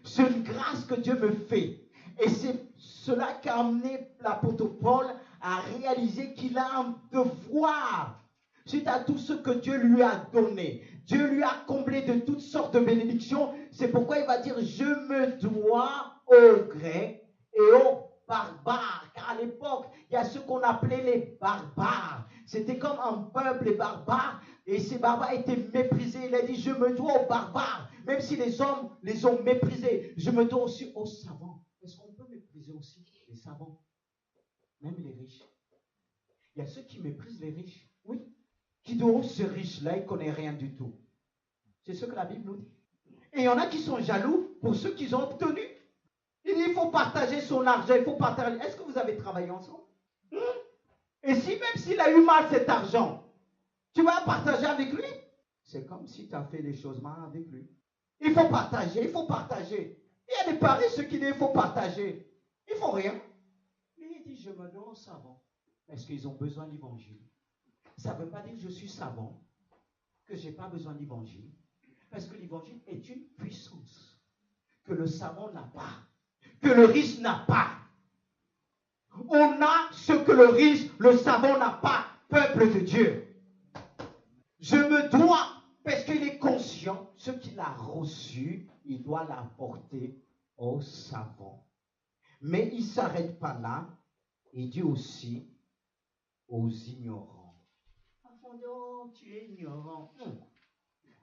C'est une grâce que Dieu me fait. Et c'est cela qui a amené l'apôtre Paul à réaliser qu'il a un devoir suite à tout ce que Dieu lui a donné. Dieu lui a comblé de toutes sortes de bénédictions. C'est pourquoi il va dire, je me dois aux Grecs et aux barbares. Car à l'époque, il y a ce qu'on appelait les barbares. C'était comme un peuple, les barbares. Et ces barbares étaient méprisés. Il a dit, je me dois aux barbares. Même si les hommes les ont méprisés, je me dois aussi aux savants. Est-ce qu'on peut mépriser aussi les savants? Même les riches. Il y a ceux qui méprisent les riches. Oui. Qui diront, ce riche-là, il ne connaît rien du tout. C'est ce que la Bible nous dit. Et il y en a qui sont jaloux pour ceux qu'ils ont obtenus. Il dit, il faut partager son argent, il faut partager. Est-ce que vous avez travaillé ensemble? Et si même s'il a eu mal cet argent, tu vas partager avec lui? C'est comme si tu as fait les choses mal avec lui. Il faut partager, il faut partager. Il y a des paris, ceux qui disent, il faut partager. Ils ne font rien. Mais il dit, je me donne aux savants. Parce qu'ils ont besoin de l'évangile. Ça ne veut pas dire que je suis savant, que je n'ai pas besoin de l'évangile. Parce que l'évangile est une puissance que le savant n'a pas, que le riche n'a pas. On a ce que le riche, le savant n'a pas, peuple de Dieu. Je me dois, parce qu'il est conscient, ce qu'il a reçu, il doit l'apporter aux savants. Mais il ne s'arrête pas là, Il dit aussi aux ignorants. Enfant de, oh, tu es ignorant.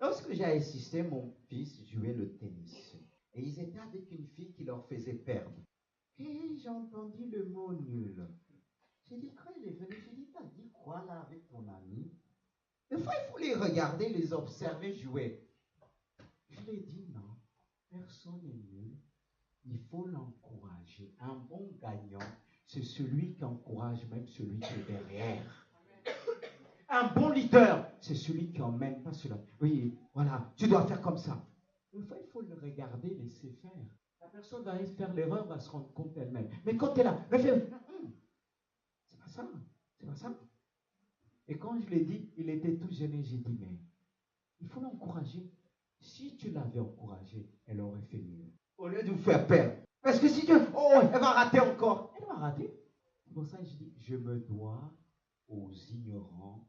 Lorsque j'ai assisté mon fils jouer le tennis, et ils étaient avec une fille qui leur faisait perdre. Et j'ai entendu le mot nul. J'ai dit, quand il est venu, j'ai dit, t'as dit quoi là avec ton ami? Des fois, il faut les regarder, les observer jouer. Je lui ai dit, non, personne n'est nul. Il faut l'encourager. Un bon gagnant, c'est celui qui encourage même celui qui est derrière. Un bon leader, c'est celui qui emmène, pas celui-là. Oui, voilà, tu dois faire comme ça. Une fois, il faut le regarder, laisser faire. La personne va faire l'erreur, va se rendre compte elle-même. Mais quand tu es là, le fais, c'est pas ça, c'est pas ça. Et quand je l'ai dit, il était tout gêné, j'ai dit, mais il faut l'encourager. Si tu l'avais encouragé, elle aurait fait mieux. Au lieu de vous faire perdre. Parce que si tu, oh, elle va rater encore. Elle va rater. C'est pour ça que je dis, je me dois aux ignorants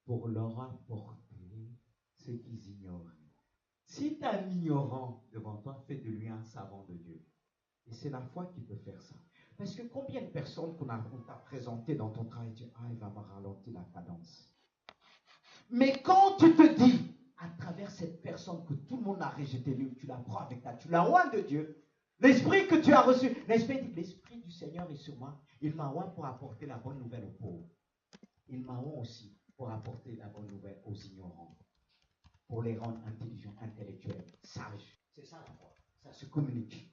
pour leur apporter ce qu'ils ignorent. Si tu as un ignorant devant toi, fais de lui un savant de Dieu. Et c'est la foi qui peut faire ça. Parce que combien de personnes qu'on t'a présentées dans ton travail, tu dis, ah, il va me ralentir la cadence. Mais quand tu te dis, à travers cette personne que tout le monde a rejetée, tu la prends avec toi, tu la oins de Dieu, l'esprit que tu as reçu, l'esprit du Seigneur est sur moi, il m'a oint pour apporter la bonne nouvelle aux pauvres. Il m'a oint aussi pour apporter la bonne nouvelle aux ignorants, pour les rendre intelligents, intellectuels, sages. C'est ça la foi, ça se communique.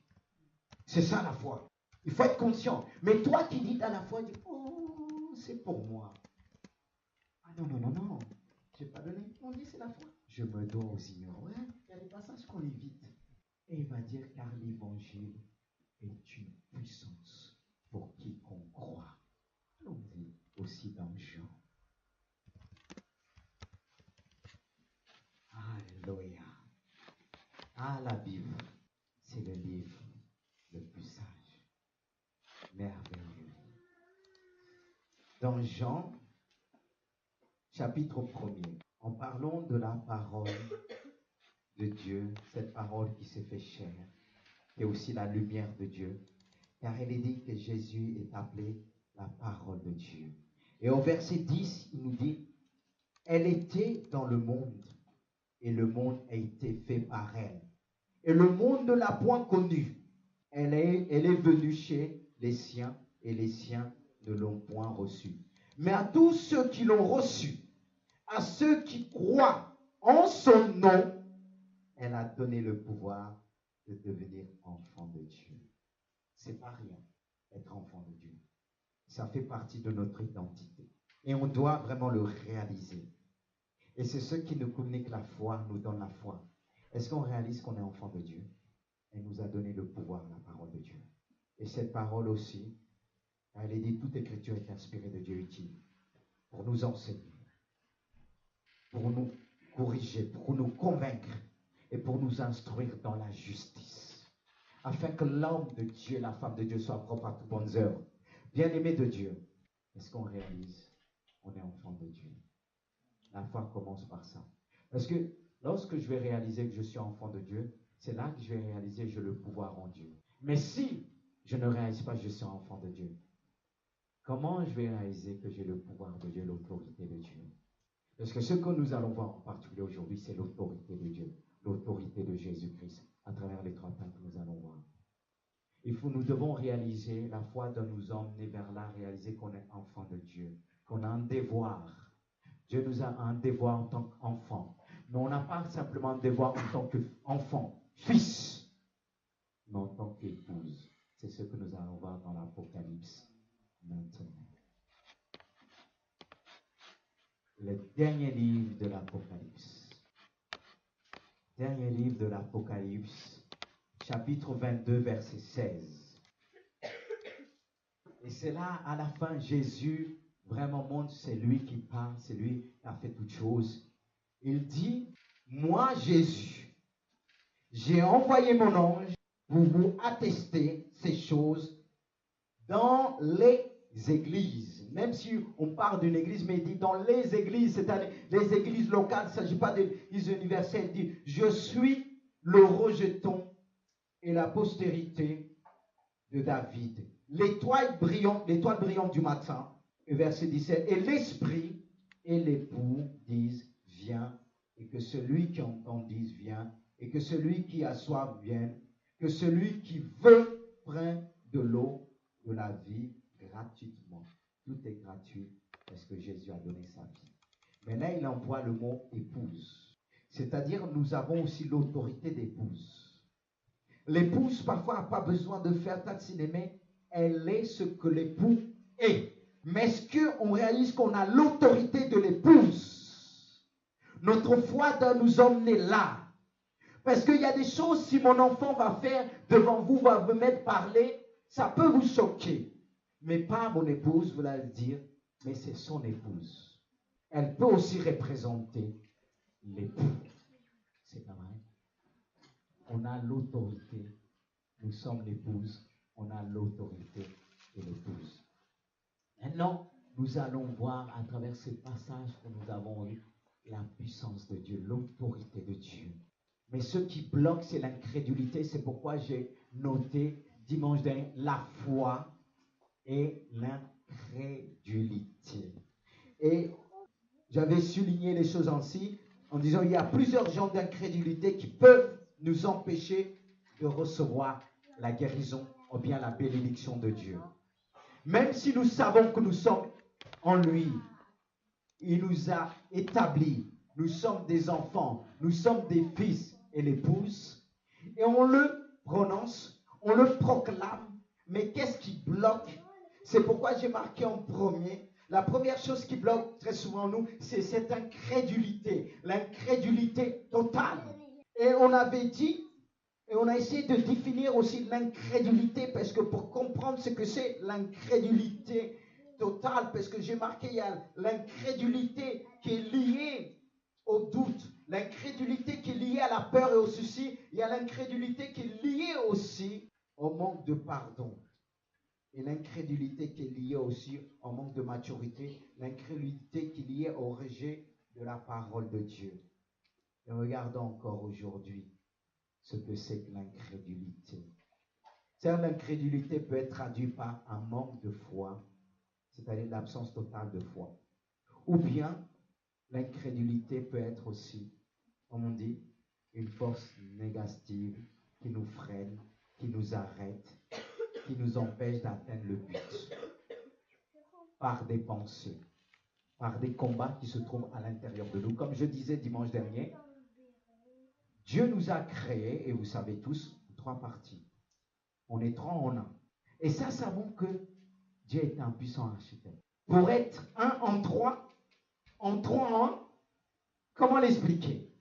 C'est ça la foi. Il faut être conscient. Mais toi qui dis à la foi, dis, oh, c'est pour moi. Ah non, non, non, non. Je n'ai pas donné. On dit c'est la foi. Je me dois aux ignorants. Ouais, il y a des passages qu'on évite. Et il va dire, car l'évangile est une puissance pour quiconque croit. On dit aussi dans Jean. Alléluia. Ah, la Bible, c'est le livre le plus sage. Merveilleux. Dans Jean, chapitre 1er, en parlant de la parole de Dieu, cette parole qui s'est fait chair, et aussi la lumière de Dieu, car il est dit que Jésus est appelé la parole de Dieu. Et au verset 10, il nous dit, elle était dans le monde, et le monde a été fait par elle. Et le monde ne l'a point connue. Elle est venue chez les siens, et les siens ne l'ont point reçue. Mais à tous ceux qui l'ont reçue, à ceux qui croient en son nom, elle a donné le pouvoir de devenir enfant de Dieu. C'est pas rien, être enfant de Dieu. Ça fait partie de notre identité. Et on doit vraiment le réaliser. Et c'est ce qui nous communique la foi, nous donne la foi. Est-ce qu'on réalise qu'on est enfant de Dieu? Elle nous a donné le pouvoir, la parole de Dieu. Et cette parole aussi, elle est dit, toute écriture est inspirée de Dieu, utile pour nous enseigner, pour nous corriger, pour nous convaincre et pour nous instruire dans la justice, afin que l'homme de Dieu, la femme de Dieu soit propre à toutes bonnes œuvres. Bien-aimé de Dieu, est-ce qu'on réalise qu'on est enfant de Dieu? La foi commence par ça. Parce que lorsque je vais réaliser que je suis enfant de Dieu, c'est là que je vais réaliser que j'ai le pouvoir en Dieu. Mais si je ne réalise pas que je suis enfant de Dieu, comment je vais réaliser que j'ai le pouvoir de Dieu, l'autorité de Dieu? Parce que ce que nous allons voir en particulier aujourd'hui, c'est l'autorité de Dieu, l'autorité de Jésus-Christ, à travers les 3 pains que nous allons voir. Nous devons réaliser, la foi doit nous emmener vers là, réaliser qu'on est enfant de Dieu, qu'on a un devoir. Dieu nous a un devoir en tant qu'enfant. Mais on n'a pas simplement un devoir en tant qu'enfant, fils, mais en tant qu'épouse. C'est ce que nous allons voir dans l'Apocalypse maintenant. Le dernier livre de l'Apocalypse. Dernier livre de l'Apocalypse, chapitre 22, verset 16. Et c'est là, à la fin, Jésus vraiment montre, c'est lui qui parle, c'est lui qui a fait toutes choses. Il dit, moi Jésus, j'ai envoyé mon ange pour vous attester ces choses dans les églises. Même si on parle d'une église, mais il dit dans les églises, c'est-à-dire les églises locales, il ne s'agit pas d'églises universelles. Il dit, je suis le rejeton et la postérité de David, l'étoile brillante du matin, verset 17, et l'esprit et l'époux disent, viens, et que celui qui entend dise, viens, et que celui qui a soif vienne, que celui qui veut prenne de l'eau de la vie gratuitement. Tout est gratuit parce que Jésus a donné sa vie. Mais là, il emploie le mot épouse. C'est-à-dire, nous avons aussi l'autorité d'épouse. L'épouse, parfois, n'a pas besoin de faire tas de cinéma. Elle est ce que l'époux est. Mais est-ce qu'on réalise qu'on a l'autorité de l'épouse? Notre foi doit nous emmener là. Parce qu'il y a des choses, si mon enfant va faire devant vous, va me mettre parler, ça peut vous choquer. Mais pas mon épouse, vous allez dire, mais c'est son épouse. Elle peut aussi représenter l'époux. C'est pas vrai. On a l'autorité. Nous sommes l'épouse. On a l'autorité de l'épouse. Maintenant, nous allons voir à travers ces passages que nous avons eu la puissance de Dieu, l'autorité de Dieu. Mais ce qui bloque, c'est l'incrédulité. C'est pourquoi j'ai noté dimanche dernier la foi et l'incrédulité. Et j'avais souligné les choses ainsi en disant il y a plusieurs genres d'incrédulité qui peuvent nous empêcher de recevoir la guérison ou bien la bénédiction de Dieu. Même si nous savons que nous sommes en lui, il nous a établis, nous sommes des enfants, nous sommes des fils et l'épouses, et on le prononce, on le proclame, mais qu'est-ce qui bloque? C'est pourquoi j'ai marqué en premier, la première chose qui bloque très souvent nous, c'est cette incrédulité, l'incrédulité totale. Et on avait dit, et on a essayé de définir aussi l'incrédulité, parce que pour comprendre ce que c'est l'incrédulité totale, parce que j'ai marqué, il y a l'incrédulité qui est liée au doute, l'incrédulité qui est liée à la peur et au souci, il y a l'incrédulité qui est liée aussi au manque de pardon. Et l'incrédulité qui est liée aussi au manque de maturité, l'incrédulité qui est liée au rejet de la parole de Dieu. Et regardons encore aujourd'hui ce que c'est que l'incrédulité. L'incrédulité peut être traduite par un manque de foi, c'est-à-dire l'absence totale de foi. Ou bien, l'incrédulité peut être aussi, comme on dit, une force négative qui nous freine, qui nous arrête, qui nous empêche d'atteindre le but. Par des pensées, par des combats qui se trouvent à l'intérieur de nous. Comme je disais dimanche dernier, Dieu nous a créés, et vous savez tous, trois parties. On est trois en un. Et ça montre que Dieu est un puissant architecte. Pour être un en trois en un, comment l'expliquer?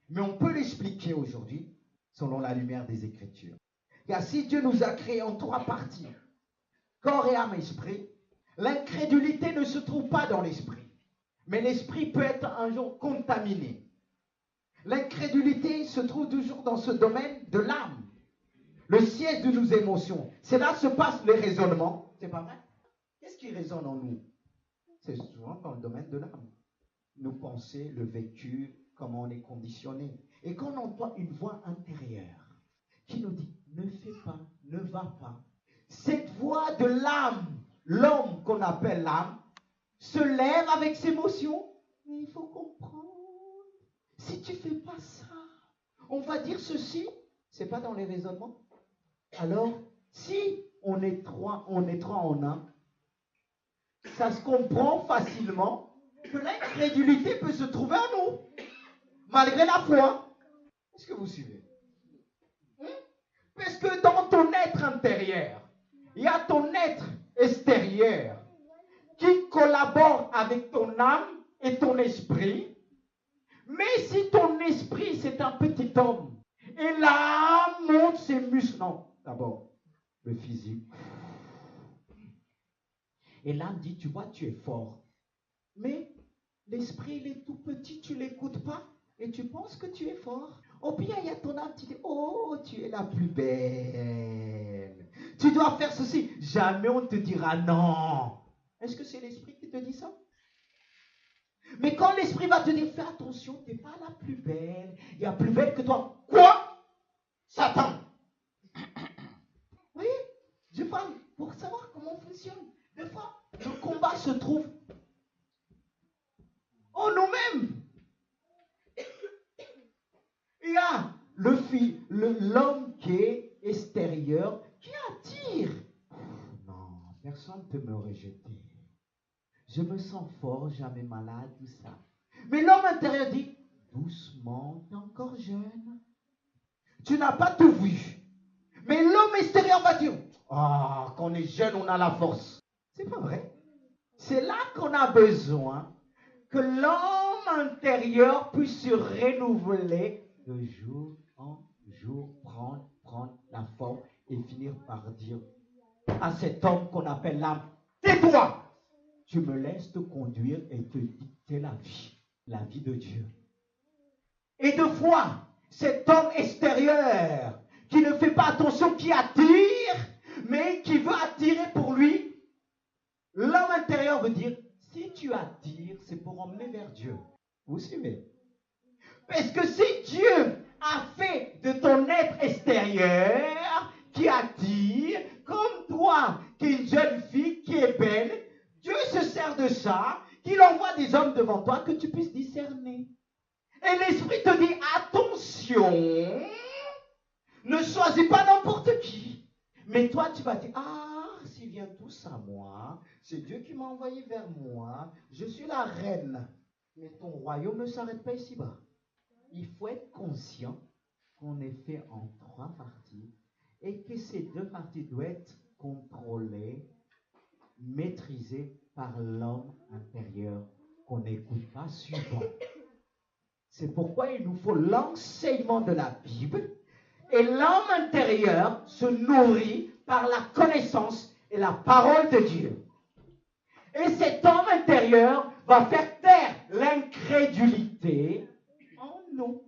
Mais on peut l'expliquer aujourd'hui selon la lumière des Écritures. Car si Dieu nous a créés en trois parties, corps et âme et esprit, l'incrédulité ne se trouve pas dans l'esprit. Mais l'esprit peut être un jour contaminé. L'incrédulité se trouve toujours dans ce domaine de l'âme, le siège de nos émotions. C'est là que se passent les raisonnements. C'est pas vrai? Qu'est-ce qui résonne en nous? C'est souvent dans le domaine de l'âme. Nos pensées, le vécu, comment on est conditionné. Et quand on entend une voix intérieure qui nous dit ne fais pas, ne va pas, cette voix de l'âme, l'homme qu'on appelle l'âme, se lève avec ses émotions. Mais il faut comprendre. Si tu ne fais pas ça, on va dire ceci. C'est pas dans les raisonnements. Alors, si on est trois en un, ça se comprend facilement que l'incrédulité peut se trouver en nous, malgré la foi. Est-ce que vous suivez? Parce que dans ton être intérieur, il y a ton être extérieur qui collabore avec ton âme et ton esprit. Mais si ton esprit, c'est un petit homme, et l'âme monte ses muscles, non, d'abord, le physique. Et l'âme dit, tu vois, tu es fort. Mais l'esprit, il est tout petit, tu ne l'écoutes pas, et tu penses que tu es fort. Ou bien il y a ton âme qui dit, oh, tu es la plus belle. Tu dois faire ceci. Jamais on te dira non. Est-ce que c'est l'esprit qui te dit ça? Mais quand l'esprit va te dire, fais attention, tu n'es pas la plus belle. Il y a plus belle que toi. Quoi? Satan. Oui, je parle pour savoir comment on fonctionne. Des fois, le combat se trouve en nous-mêmes. Il y a l'homme qui est extérieur, qui attire. Non, personne ne peut me rejeter. Je me sens fort, jamais malade, tout ça. Mais l'homme intérieur dit, doucement, tu es encore jeune. Tu n'as pas tout vu. Mais l'homme extérieur va dire, ah, quand on est jeune, on a la force. C'est pas vrai. C'est là qu'on a besoin que l'homme intérieur puisse se renouveler de jour en jour, prendre la forme et finir par dire à cet homme qu'on appelle l'âme, tais-toi, tu me laisses te conduire et te dicter la vie de Dieu. Et de fois, cet homme extérieur qui ne fait pas attention, qui attire, mais qui veut attirer pour lui, l'homme intérieur veut dire, si tu attires, c'est pour emmener vers Dieu. Vous suivez? Parce que si Dieu a fait de ton être extérieur qui attire, comme toi, qui es une jeune fille qui est belle, Dieu se sert de ça, qu'il envoie des hommes devant toi que tu puisses discerner. Et l'Esprit te dit, attention, ne choisis pas n'importe qui. Mais toi, tu vas dire, ah, s'ils viennent tous à moi, c'est Dieu qui m'a envoyé vers moi, je suis la reine. Mais ton royaume ne s'arrête pas ici-bas. Il faut être conscient qu'on est fait en 3 parties et que ces 2 parties doivent être contrôlées, maîtrisées par l'homme intérieur qu'on n'écoute pas souvent. C'est pourquoi il nous faut l'enseignement de la Bible et l'homme intérieur se nourrit par la connaissance et la parole de Dieu. Et cet homme intérieur va faire taire l'incrédulité en nous.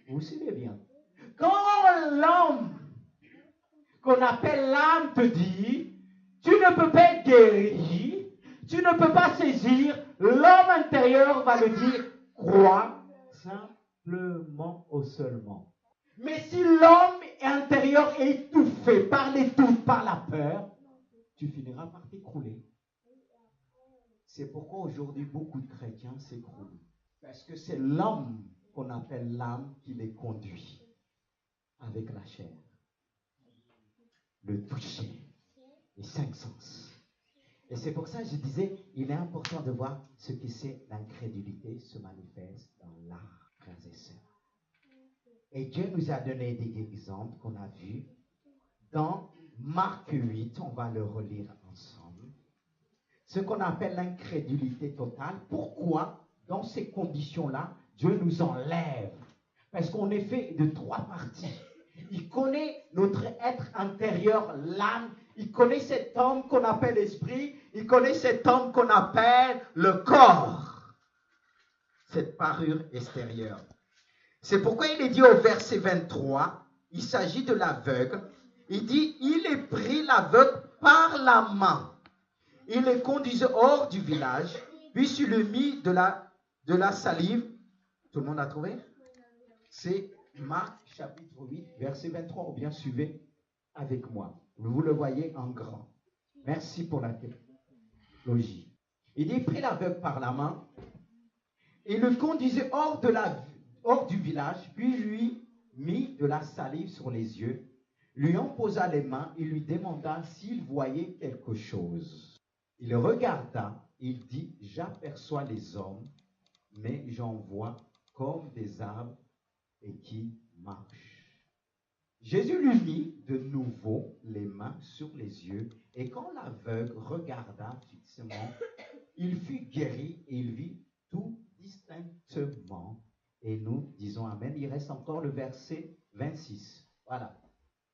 Vous savez bien. Quand l'homme qu'on appelle l'âme te dit, tu ne peux pas être guéri, tu ne peux pas saisir, l'homme intérieur va le dire, crois simplement au seulement. Mais si l'homme intérieur est étouffé par les doutes, par la peur, tu finiras par t'écrouler. C'est pourquoi aujourd'hui beaucoup de chrétiens s'écroulent. Parce que c'est l'homme qu'on appelle l'âme qui les conduit avec la chair. Le toucher, les 5 sens. Et c'est pour ça que je disais, il est important de voir ce que c'est l'incrédulité se manifeste dans l'art, frères et sœurs. Et Dieu nous a donné des exemples qu'on a vus. Dans Marc 8, on va le relire ensemble. Ce qu'on appelle l'incrédulité totale. Pourquoi, dans ces conditions-là, Dieu nous enlève? Parce qu'on est fait de 3 parties. Il connaît notre être intérieur, l'âme. Il connaît cet homme qu'on appelle l'esprit. Il connaît cet homme qu'on appelle le corps. Cette parure extérieure. C'est pourquoi il est dit au verset 23, il s'agit de l'aveugle. Il dit, il est pris l'aveugle par la main. Il le conduisait hors du village, puis il lui mit de la salive. Tout le monde a trouvé? C'est Marc chapitre 8, verset 23, ou bien suivez avec moi. Vous le voyez en grand. Merci pour la technologie. Il dit, prit l'aveugle par la main, il le conduisait hors du village, puis lui mit de la salive sur les yeux, lui en posa les mains et lui demanda s'il voyait quelque chose. Il regarda, il dit, j'aperçois les hommes, mais j'en vois comme des arbres et qui marchent. Jésus lui mit de nouveau les mains sur les yeux, et quand l'aveugle regarda fixement, il fut guéri et il vit tout distinctement. Et nous disons Amen. Il reste encore le verset 26. Voilà.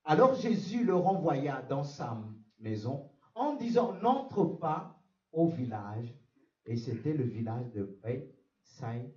Alors Jésus le renvoya dans sa maison en disant, n'entre pas au village. Et c'était le village de Bethsaïda.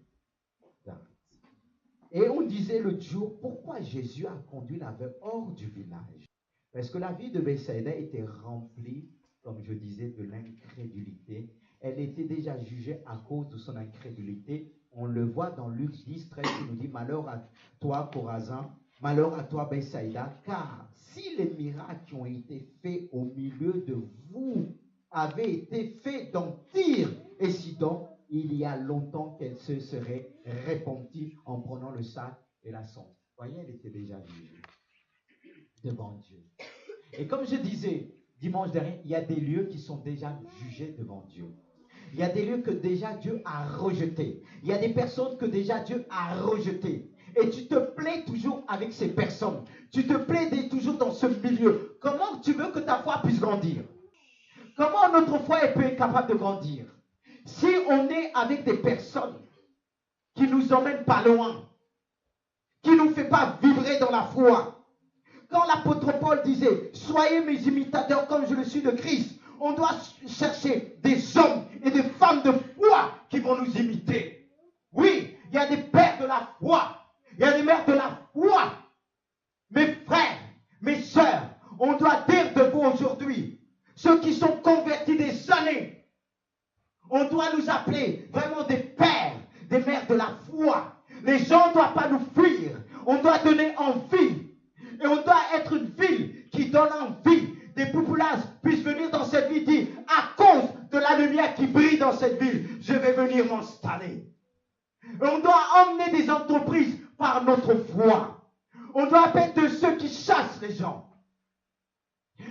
Et on disait l'autre jour, pourquoi Jésus a conduit l'aveugle hors du village? Parce que la vie de Bethsaïda était remplie, comme je disais, de l'incrédulité. Elle était déjà jugée à cause de son incrédulité. On le voit dans Luc 10, 13, qui nous dit, malheur à toi, Chorazin, Malheur à toi, Bethsaïda, car si les miracles qui ont été faits au milieu de vous avaient été faits dans Tyr et Sidon, il y a longtemps qu'elle se serait repentie en prenant le sac et la sonde. Voyez, elle était déjà jugée devant Dieu. Et comme je disais dimanche dernier, il y a des lieux qui sont déjà jugés devant Dieu. Il y a des lieux que déjà Dieu a rejetés. Il y a des personnes que déjà Dieu a rejetées. Et tu te plais toujours avec ces personnes. Tu te plais toujours dans ce milieu. Comment tu veux que ta foi puisse grandir? Comment notre foi peut être capable de grandir? Si on est avec des personnes qui nous emmènent pas loin, qui ne nous fait pas vibrer dans la foi. Quand l'apôtre Paul disait, soyez mes imitateurs comme je le suis de Christ, on doit chercher des hommes et des femmes de foi qui vont nous imiter. Oui, il y a des pères de la foi. Il y a des mères de la foi. Mes frères, mes sœurs, on doit dire de vous aujourd'hui, ceux qui sont convertis des années, on doit nous appeler vraiment des pères, des mères de la foi. Les gens ne doivent pas nous fuir. On doit donner envie. Et on doit être une ville qui donne envie. Des populaces puissent venir dans cette ville et dire, à cause de la lumière qui brille dans cette ville, je vais venir m'installer. Et on doit emmener des entreprises par notre foi. On doit être de ceux qui chassent les gens.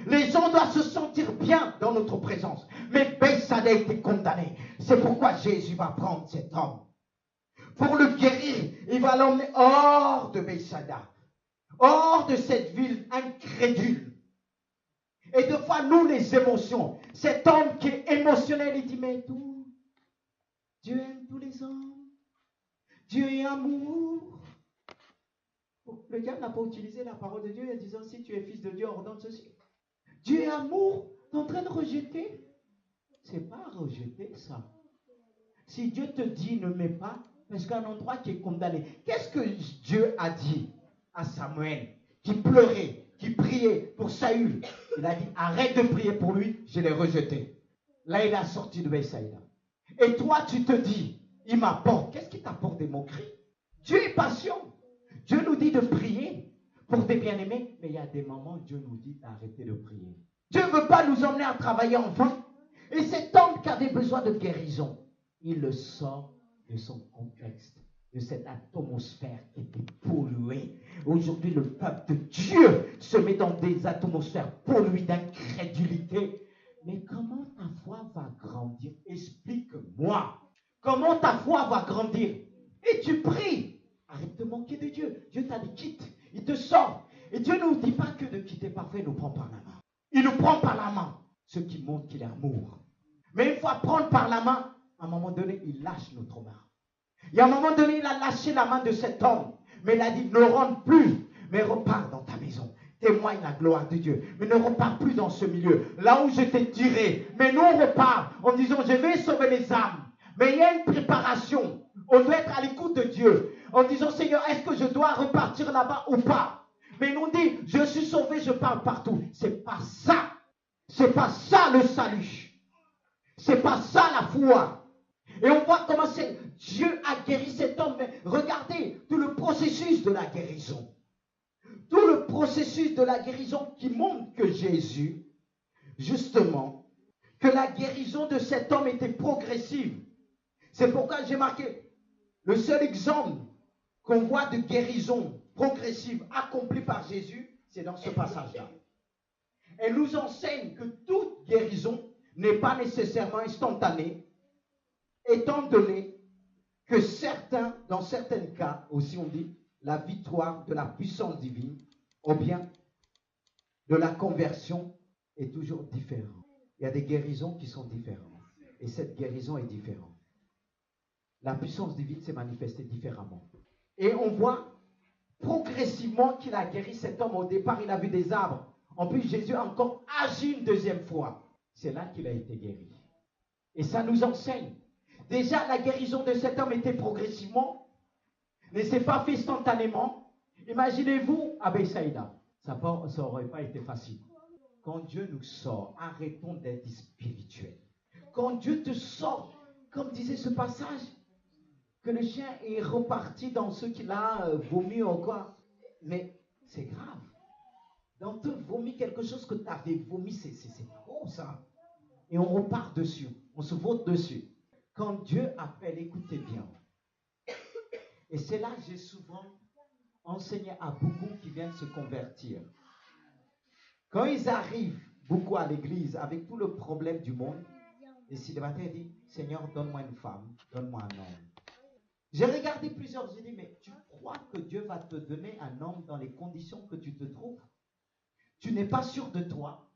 Les gens doivent se sentir bien dans notre présence. Mais Bethsaïda a été condamné. C'est pourquoi Jésus va prendre cet homme. Pour le guérir, il va l'emmener hors de Bethsaïda. Hors de cette ville incrédule. Et deux fois, nous, les émotions. Cet homme qui est émotionnel, il dit, mais tout, Dieu aime tous les hommes. Dieu est amour. Le diable n'a pas utilisé la parole de Dieu en disant, si tu es fils de Dieu, ordonne ceci. Dieu est amour. Tu es en train de rejeter. C'est pas rejeter ça. Si Dieu te dit, ne mets pas, parce qu'un endroit qui est condamné. Qu'est-ce que Dieu a dit à Samuel, qui pleurait, qui priait pour Saül? Il a dit, arrête de prier pour lui, je l'ai rejeté. Là, il a sorti de Bethsaïda. Et toi, tu te dis, il m'apporte. Qu'est-ce qui t'apporte des moqueries? Dieu est patient. Dieu nous dit de prier pour des bien-aimés, mais il y a des moments où Dieu nous dit d'arrêter de prier. Dieu ne veut pas nous emmener à travailler en vain. Et cet homme qui avait besoin de guérison, il le sort de son contexte, de cette atmosphère qui était polluée. Aujourd'hui, le peuple de Dieu se met dans des atmosphères polluées d'incrédulité. Mais comment ta foi va grandir? Explique-moi. Comment ta foi va grandir? Et tu pries. Arrête de manquer de Dieu. Dieu t'a dit quitte. Il te sort. Et Dieu ne nous dit pas que de quitter parfait, il nous prend par la main. Il nous prend par la main. Ce qui montre qu'il est amour. Mais une fois prendre par la main, à un moment donné, il lâche notre main. Et à un moment donné, il a lâché la main de cet homme. Mais il a dit, ne rentre plus, mais repars dans ta maison. Témoigne la gloire de Dieu. Mais ne repars plus dans ce milieu. Là où je t'ai tiré. Mais nous, on repart en disant, je vais sauver les âmes. Mais il y a une préparation. On doit être à l'écoute de Dieu. En disant, Seigneur, est-ce que je dois repartir là-bas ou pas? Mais nous dit, je suis sauvé, je parle partout. C'est pas ça. C'est pas ça le salut. C'est pas ça la foi. Et on voit comment Dieu a guéri cet homme. Mais regardez tout le processus de la guérison. Tout le processus de la guérison qui montre que Jésus, justement, que la guérison de cet homme était progressive. C'est pourquoi j'ai marqué le seul exemple qu'on voit de guérison progressive accomplie par Jésus, c'est dans ce passage-là. Elle nous enseigne que toute guérison n'est pas nécessairement instantanée, étant donné que dans certains cas, aussi on dit, la victoire de la puissance divine, ou bien de la conversion est toujours différente. Il y a des guérisons qui sont différentes. Et cette guérison est différente. La puissance divine s'est manifestée différemment. Et on voit progressivement qu'il a guéri cet homme. Au départ, il a vu des arbres. En plus, Jésus a encore agi une deuxième fois. C'est là qu'il a été guéri. Et ça nous enseigne. Déjà, la guérison de cet homme était progressivement. Ne s'est pas fait instantanément. Imaginez-vous à Bethsaïda. Ça n'aurait pas été facile. Quand Dieu nous sort, arrêtons d'être spirituels. Quand Dieu te sort, comme disait ce passage, que le chien est reparti dans ce qu'il a vomi ou quoi. Mais c'est grave. Dans te vomir quelque chose que tu avais vomi, c'est gros ça. Et on repart dessus, on se vote dessus. Quand Dieu appelle, écoutez bien. Et c'est là que j'ai souvent enseigné à beaucoup qui viennent se convertir. Quand ils arrivent beaucoup à l'église avec tout le problème du monde, et célibataire dit, Seigneur, donne-moi une femme, donne-moi un homme. J'ai regardé plusieurs, j'ai dit, mais tu crois que Dieu va te donner un homme dans les conditions que tu te trouves? Tu n'es pas sûr de toi.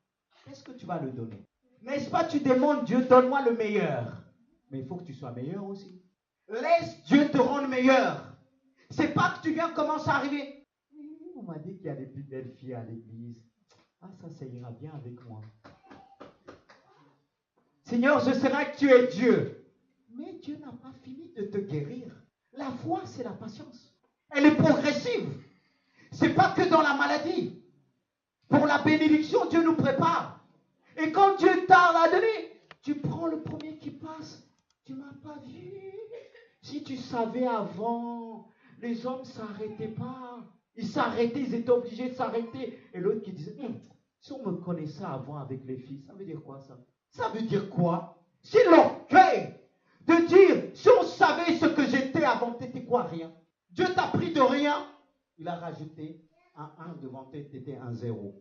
Qu'est-ce que tu vas le donner? N'est-ce pas, tu demandes Dieu, donne-moi le meilleur. Mais il faut que tu sois meilleur aussi. Laisse Dieu te rendre meilleur. C'est pas que tu viens commencer à arriver. On m'a dit qu'il y a des plus belles filles à l'église. Ah, ça ira bien avec moi. Seigneur, je serai que tu es Dieu. Mais Dieu n'a pas fini de te guérir. La foi, c'est la patience. Elle est progressive. C'est pas que dans la maladie. Pour la bénédiction, Dieu nous prépare. Et quand Dieu t'a donné, tu prends le premier qui passe. Tu m'as pas vu. Si tu savais avant, les hommes ne s'arrêtaient pas. Ils s'arrêtaient, ils étaient obligés de s'arrêter. Et l'autre qui disait, si on me connaissait avant avec les filles, ça veut dire quoi ça? Ça veut dire quoi? C'est l'orgueil de dire, si on savait ce que j'étais avant, t'étais quoi? Rien. Dieu t'a pris de rien. Il a rajouté un 1 devant toi, t'étais un 0.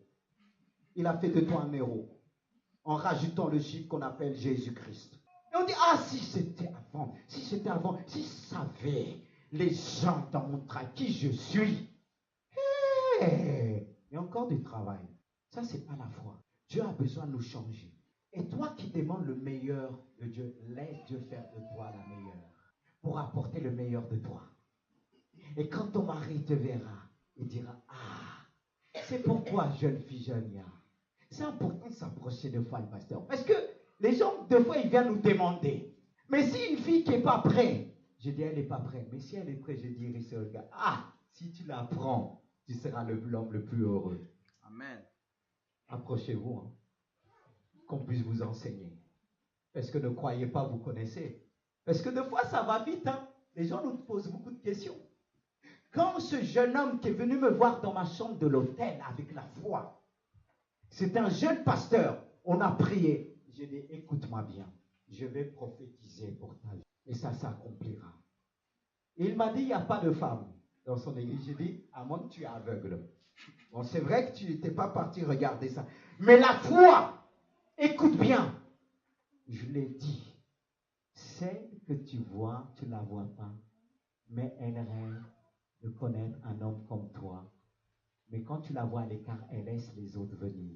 Il a fait de toi un héros. En rajoutant le chiffre qu'on appelle Jésus-Christ. Et on dit, si c'était avant, si savaient les gens dans mon travail qui je suis. Il y a encore du travail. Ça, c'est pas la foi. Dieu a besoin de nous changer. Et toi qui demandes le meilleur de Dieu, laisse Dieu faire de toi la meilleure. Pour apporter le meilleur de toi. Et quand ton mari te verra, il dira, c'est pourquoi jeune fille, jeune gars. C'est important de s'approcher de fois le pasteur. Parce que les gens, des fois, ils viennent nous demander. Mais si une fille qui n'est pas prête, je dis, elle n'est pas prête. Mais si elle est prête, je dirais ce gars, si tu la prends, tu seras l'homme le plus heureux. Amen. Approchez-vous, qu'on puisse vous enseigner. Parce que ne croyez pas, vous connaissez. Parce que des fois, ça va vite. Les gens nous posent beaucoup de questions. Quand ce jeune homme qui est venu me voir dans ma chambre de l'hôtel avec la foi, c'est un jeune pasteur, on a prié. J'ai dit, écoute-moi bien, je vais prophétiser pour ta vie. Et ça s'accomplira. Il m'a dit, il n'y a pas de femme dans son église. J'ai dit, à moins que tu es aveugle. Bon, c'est vrai que tu n'étais pas parti regarder ça. Mais la foi, écoute bien, je l'ai dit, celle que tu vois, tu ne la vois pas, mais elle rêve de connaître un homme comme toi. Mais quand tu la vois à l'écart, elle laisse les autres venir.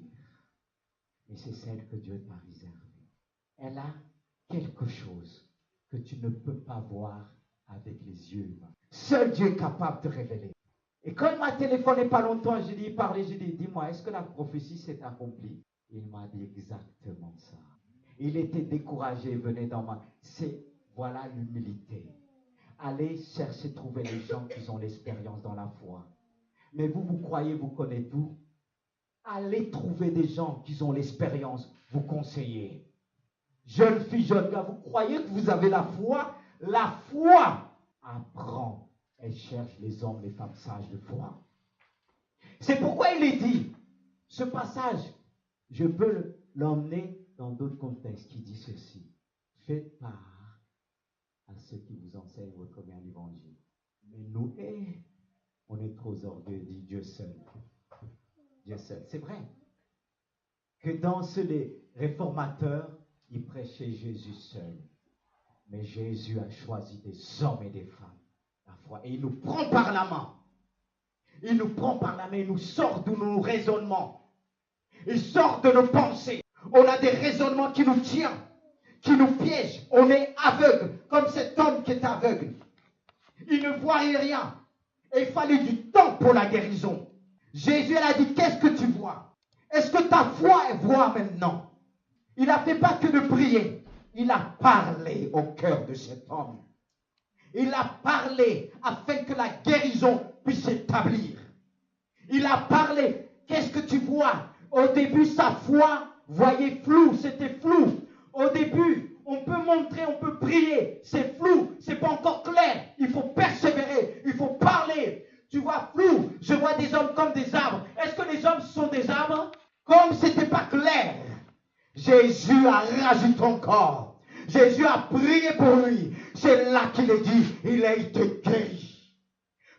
Et c'est celle que Dieu t'a réservée. Elle a quelque chose que tu ne peux pas voir avec les yeux humains. Seul Dieu est capable de révéler. Et quand il m'a téléphoné pas longtemps, j'ai dit, dis-moi, est-ce que la prophétie s'est accomplie? Il m'a dit exactement ça. Il était découragé, venait dans ma... Voilà l'humilité. Allez chercher, trouver les gens qui ont l'expérience dans la foi. Mais vous croyez, vous connaissez tout. Allez trouver des gens qui ont l'expérience, vous conseillez. Jeune fille, jeune gars, vous croyez que vous avez la foi? La foi apprend. Elle cherche les hommes, les femmes sages de foi. C'est pourquoi il est dit, ce passage, je peux l'emmener dans d'autres contextes qui dit ceci. Faites part à ceux qui vous enseignent votre bien l'évangile. Mais nous, on est trop orgueilleux, dit Dieu seul. Dieu seul. C'est vrai que dans les réformateurs, ils prêchaient Jésus seul. Mais Jésus a choisi des hommes et des femmes. La foi. Et il nous prend par la main. Il nous prend par la main. Il nous sort de nos raisonnements. Il sort de nos pensées. On a des raisonnements qui nous tiennent, qui nous piègent. On est aveugle, comme cet homme qui est aveugle. Il ne voyait rien. Et il fallait du temps pour la guérison. Jésus, elle a dit, qu'est-ce que tu vois? Est-ce que ta foi, elle voit maintenant? Il n'a fait pas que de prier. Il a parlé au cœur de cet homme. Il a parlé afin que la guérison puisse s'établir. Il a parlé. Qu'est-ce que tu vois? Au début, sa foi voyait flou. C'était flou. Au début, on peut montrer, on peut prier. C'est flou. C'est pas encore clair. Il faut persévérer. Il faut parler. Tu vois flou. Je vois des hommes comme des Jésus a rajouté encore. Jésus a prié pour lui. C'est là qu'il est dit, il a été guéri.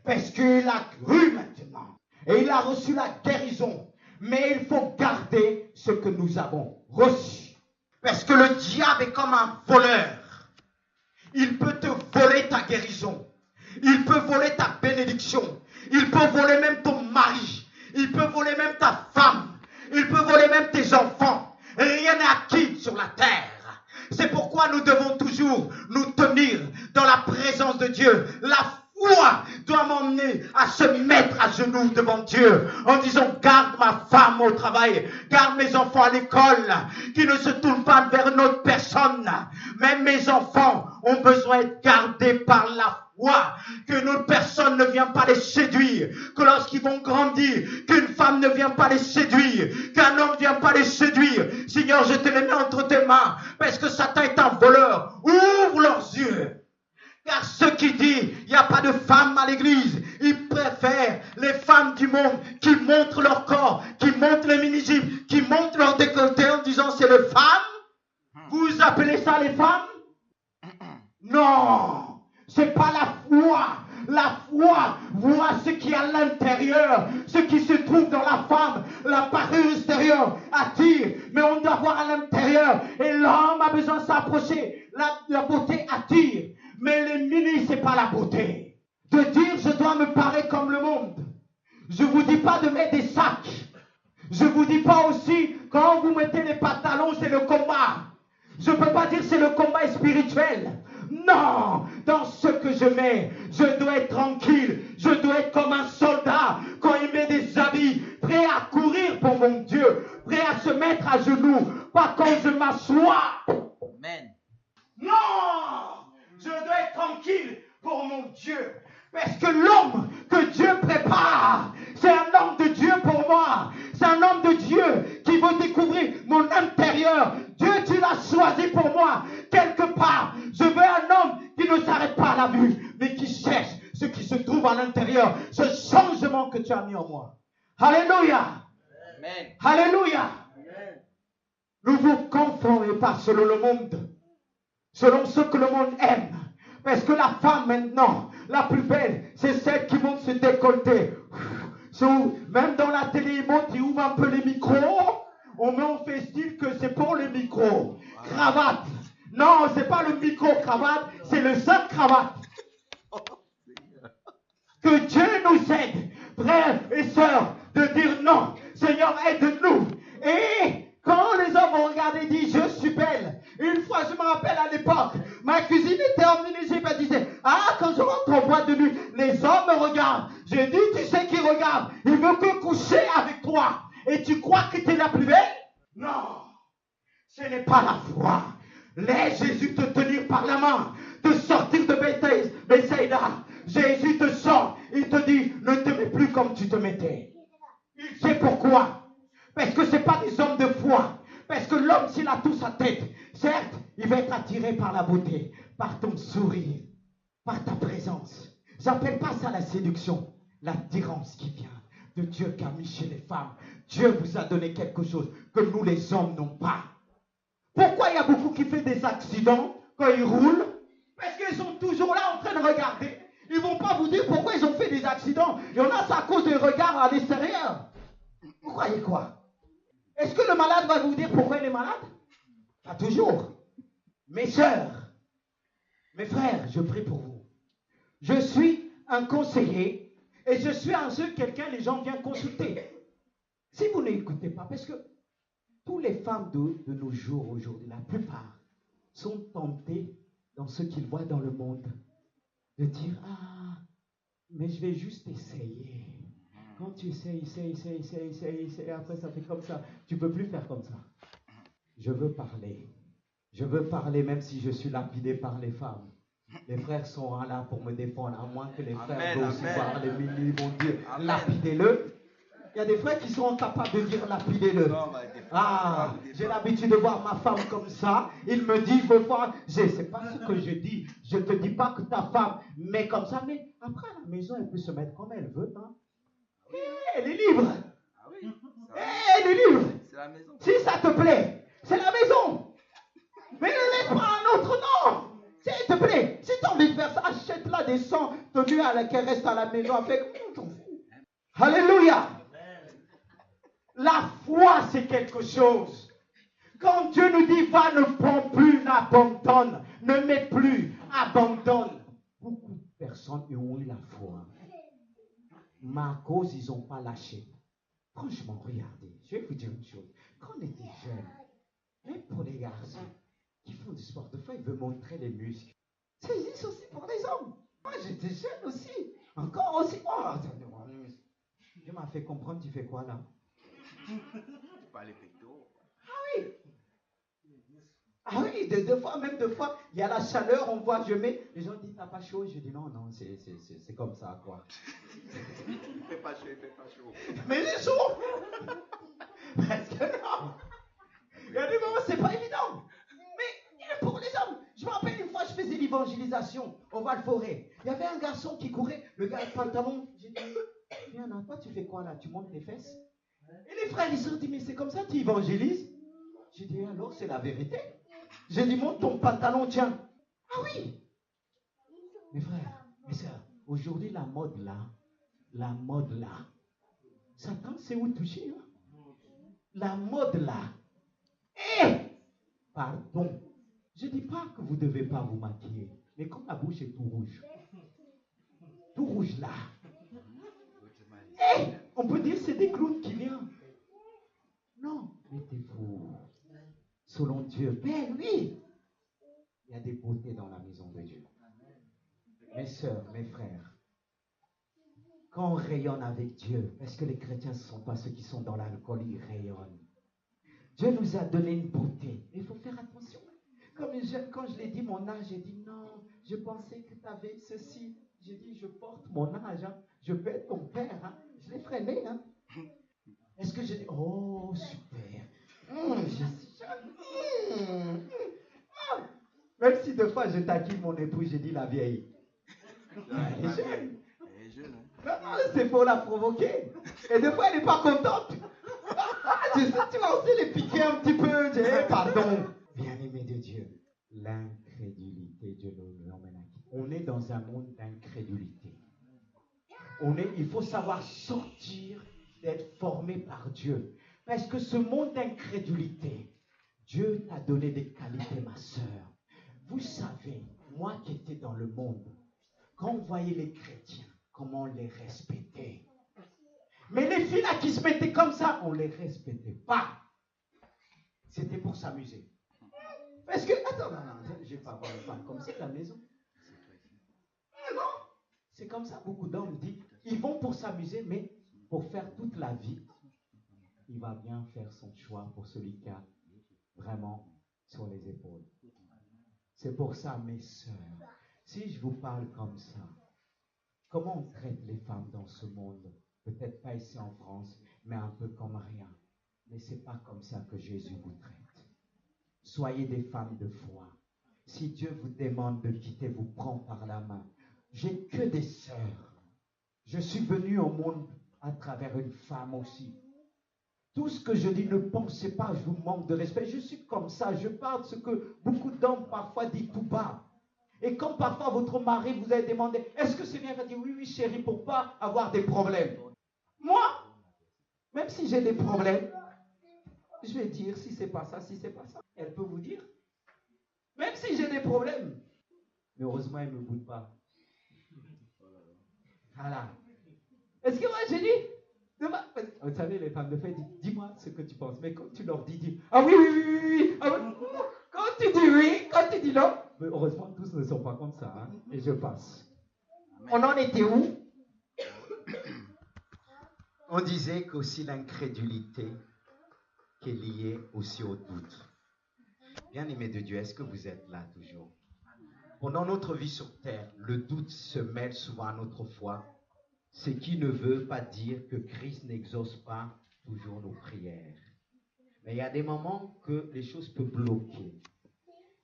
Parce qu'il a cru maintenant. Et il a reçu la guérison. Mais il faut garder ce que nous avons reçu. Parce que le diable est comme un voleur. Il peut te voler ta guérison. Il peut voler ta bénédiction. Il peut voler même ton mari. Il peut voler même ta femme. Il peut voler même tes enfants. Rien n'est acquis sur la terre. C'est pourquoi nous devons toujours nous tenir dans la présence de Dieu. La foi doit m'emmener à se mettre à genoux devant Dieu en disant garde ma femme au travail, garde mes enfants à l'école, qui ne se tournent pas vers une autre personne. Même mes enfants ont besoin d'être gardés par la foi, qu'une autre personne ne vient pas les séduire, que lorsqu'ils vont grandir, qu'une femme ne vient pas les séduire, qu'un homme ne vient pas les séduire. Seigneur, je te les mets entre tes mains, parce que Satan est un voleur. Ouvre leurs yeux. Car ceux qui disent il n'y a pas de femmes à l'église, ils préfèrent les femmes du monde qui montrent leur corps, qui montrent les mini-jupes, qui montrent leur décolleté en disant c'est les femmes. Vous appelez ça les femmes? Non, c'est pas la foi. La foi voit ce qui est à l'intérieur, ce qui se trouve dans la femme. La parure extérieure attire, mais on doit voir à l'intérieur. Et l'homme a besoin de s'approcher. La beauté attire. Mais les mini, c'est pas la beauté. De dire, je dois me parer comme le monde. Je vous dis pas de mettre des sacs. Je vous dis pas aussi, quand vous mettez les pantalons, c'est le combat. Je peux pas dire c'est le combat spirituel. Non, dans ce que je mets, je dois être tranquille. Je dois être comme un soldat quand il met des habits, prêt à courir pour mon Dieu, prêt à se mettre à genoux, pas quand je m'assois. Amen. Non! Je dois être tranquille pour mon Dieu. Parce que l'homme que Dieu prépare, c'est un homme de Dieu pour moi. C'est un homme de Dieu qui veut découvrir mon intérieur. Dieu, tu l'as choisi pour moi. Quelque part, je veux un homme qui ne s'arrête pas à la vue, mais qui cherche ce qui se trouve à l'intérieur. Ce changement que tu as mis en moi. Alléluia. Amen. Alléluia. Amen. Ne vous conformez pas selon le monde. Selon ce que le monde aime. Parce que la femme maintenant, la plus belle, c'est celle qui monte se décolleter. Même dans la télé, ils montent, ils ouvrent un peu les micros. On fait style que c'est pour les micros. Cravate. Non, c'est pas le micro-cravate, c'est le seul cravate. Que Dieu nous aide, frères et sœurs, de dire non. Seigneur, aide-nous. Et quand les hommes vont regarder et disent, je suis belle. Une fois, je me rappelle à l'époque, ma cousine était en mini-jupe, elle disait, ah, quand je rentre en boîte de nuit, les hommes me regardent. J'ai dit, tu sais qui regarde? Il veut que coucher avec toi. Et tu crois que tu es la plus belle? Non, ce n'est pas la foi. Laisse Jésus te tenir par la main, te sortir de Bethsaïda. Jésus te sort, il te dit, ne te mets plus comme tu te mettais. Il sait pourquoi. Parce que ce n'est pas des hommes de foi. Parce que l'homme, s'il a tout sa tête, certes, il va être attiré par la beauté, par ton sourire, par ta présence. J'appelle pas ça la séduction, l'attirance qui vient de Dieu qui a mis chez les femmes. Dieu vous a donné quelque chose que nous les hommes n'ont pas. Pourquoi il y a beaucoup qui font des accidents quand ils roulent? Parce qu'ils sont toujours là en train de regarder. Ils ne vont pas vous dire pourquoi ils ont fait des accidents. Il y en a, c'est à cause des regards à l'extérieur. Vous croyez quoi? Est-ce que le malade va vous dire pourquoi il est malade? Pas toujours. Mes sœurs, mes frères, je prie pour vous. Je suis un conseiller et je suis un seul quelqu'un, les gens viennent consulter. Si vous n'écoutez pas, parce que toutes les femmes de nos jours aujourd'hui, la plupart, sont tentées dans ce qu'ils voient dans le monde, de dire, ah, mais je vais juste essayer. Quand tu essaies, après ça fait comme ça. Tu ne peux plus faire comme ça. Je veux parler. Je veux parler même si je suis lapidé par les femmes. Les frères sont là pour me défendre, à moins que les frères doivent aussi voir les mini, mon Dieu, lapidez-le. Il y a des frères qui sont capables de dire lapidez-le. Ah, j'ai l'habitude de voir ma femme comme ça. Il me dit, il faut voir. C'est pas ce que je dis. Je ne te dis pas que ta femme met comme ça, mais après à la maison, elle peut se mettre comme elle veut. Hein. Elle est libre. Ah oui. Elle est libre. C'est la maison. Si ça te plaît, c'est la maison. Mais ne mets pas un autre nom. S'il te plaît, si tu as envie de faire ça, achète-la des sangs tenus à laquelle reste à la maison avec. On t'en fout. Alléluia. La foi, c'est quelque chose. Quand Dieu nous dit, va, ne prends plus, n'abandonne, ne mets plus, abandonne. Beaucoup de personnes ont eu la foi. Mais à cause, ils n'ont pas lâché. Franchement, regardez, je vais vous dire une chose. Quand on était jeunes, même pour les garçons qui font du sport, des fois, ils veulent montrer les muscles. Ça existe aussi pour les hommes. Moi, j'étais jeune aussi. Encore aussi. Oh, Dieu m'a fait comprendre, tu fais quoi là? Pas les pectoraux. Ah oui, deux fois, même deux fois, il y a la chaleur, on voit, je mets, les gens disent, t'as pas chaud? Je dis, non, c'est comme ça, quoi. Il fait pas chaud. Mais c'est chaud. Parce que non. Il y a des moments, c'est pas évident. Mais pour les hommes, je me rappelle une fois, je faisais l'évangélisation au Val-Forêt. Il y avait un garçon qui courait, le gars avec le pantalon. J'ai dit, viens là, toi, tu fais quoi là? Tu montes tes fesses? Et les frères, ils se sont dit, mais c'est comme ça, tu évangélises? J'ai dit, alors, c'est la vérité. J'ai dit, monte ton pantalon, tiens. Ah oui. Mes frères, mes sœurs, aujourd'hui, la mode là, Satan sait où toucher. Hein? La mode là. Pardon. Je ne dis pas que vous ne devez pas vous maquiller, mais quand la bouche est tout rouge là. On peut dire que c'est des clowns qui viennent. Non, mettez-vous selon Dieu. Ben oui, il y a des beautés dans la maison de Dieu. Mes sœurs, mes frères, quand on rayonne avec Dieu, parce que les chrétiens ne sont pas ceux qui sont dans l'alcool, ils rayonnent. Dieu nous a donné une beauté. Il faut faire attention. Comme une jeune, quand je l'ai dit mon âge, j'ai dit non, je pensais que tu avais ceci. J'ai dit, je porte mon âge, hein. Je peux être ton père. Hein. Je l'ai freiné. Hein. Est-ce que j'ai dit, oh, super. Je suis jeune. Même si deux fois je taquine mon épouse, j'ai dit la vieille. Elle est jeune. Non, c'est pour la provoquer. Et des fois, elle n'est pas contente. Je sais, tu vas aussi les piquer un petit peu. Je dis, pardon. Bien-aimé de Dieu, l'incrédulité, Dieu nous emmène à qui? On est dans un monde d'incrédulité. Il faut savoir sortir d'être formé par Dieu. Parce que ce monde d'incrédulité, Dieu t'a donné des qualités, ma sœur. Vous savez, moi qui étais dans le monde, quand on voyait les chrétiens, comment on les respectait. Mais les filles là qui se mettaient comme ça, on ne les respectait pas. C'était pour s'amuser. Parce que, attends, non, je ne vais pas avoir une femme comme ça à la maison. Non, c'est comme ça, beaucoup d'hommes disent, ils vont pour s'amuser, mais pour faire toute la vie, il va bien faire son choix pour celui qui a vraiment sur les épaules. C'est pour ça, mes sœurs, si je vous parle comme ça, comment on traite les femmes dans ce monde? Peut-être pas ici en France, mais un peu comme rien. Mais ce n'est pas comme ça que Jésus vous traite. Soyez des femmes de foi. Si Dieu vous demande de quitter, vous prend par la main. J'ai que des sœurs. Je suis venu au monde à travers une femme aussi. Tout ce que je dis, ne pensez pas, je vous manque de respect. Je suis comme ça, je parle ce que beaucoup d'hommes parfois disent tout bas. Et quand parfois votre mari vous a demandé, est-ce que c'est bien? Il va dire, oui, oui, chérie, pour ne pas avoir des problèmes. Moi, même si j'ai des problèmes, je vais dire si c'est pas ça, si c'est pas ça. Elle peut vous dire. Même si j'ai des problèmes. Mais heureusement, elle ne me boude pas. Voilà. Est-ce que moi, j'ai dit, vous savez, les femmes de fait disent, dis-moi ce que tu penses. Mais quand tu leur dis, ah oui, oui, oui, oui, oui. Ah, oui. Quand tu dis oui, quand tu dis non. Mais heureusement, tous ne sont pas comme ça. Hein, et je passe. On en était où? On disait qu'aussi l'incrédulité qui est liée aussi au doute. Bien-aimé de Dieu, est-ce que vous êtes là toujours? Pendant notre vie sur terre, le doute se mêle souvent à notre foi, ce qui ne veut pas dire que Christ n'exauce pas toujours nos prières. Mais il y a des moments que les choses peuvent bloquer.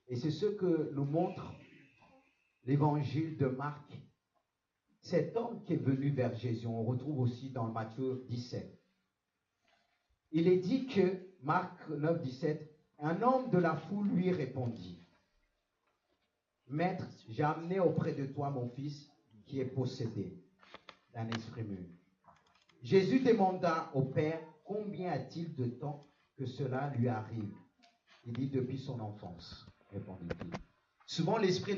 Et c'est ce que nous montre l'évangile de Marc. Cet homme qui est venu vers Jésus, on retrouve aussi dans Matthieu 17. Il est dit que, Marc 9, 17, Un homme de la foule lui répondit, Maître, j'ai amené auprès de toi mon fils qui est possédé d'un esprit mûr. Jésus demanda au Père, combien a-t-il de temps que cela lui arrive? Il dit, depuis son enfance, répondit-il. Souvent, l'esprit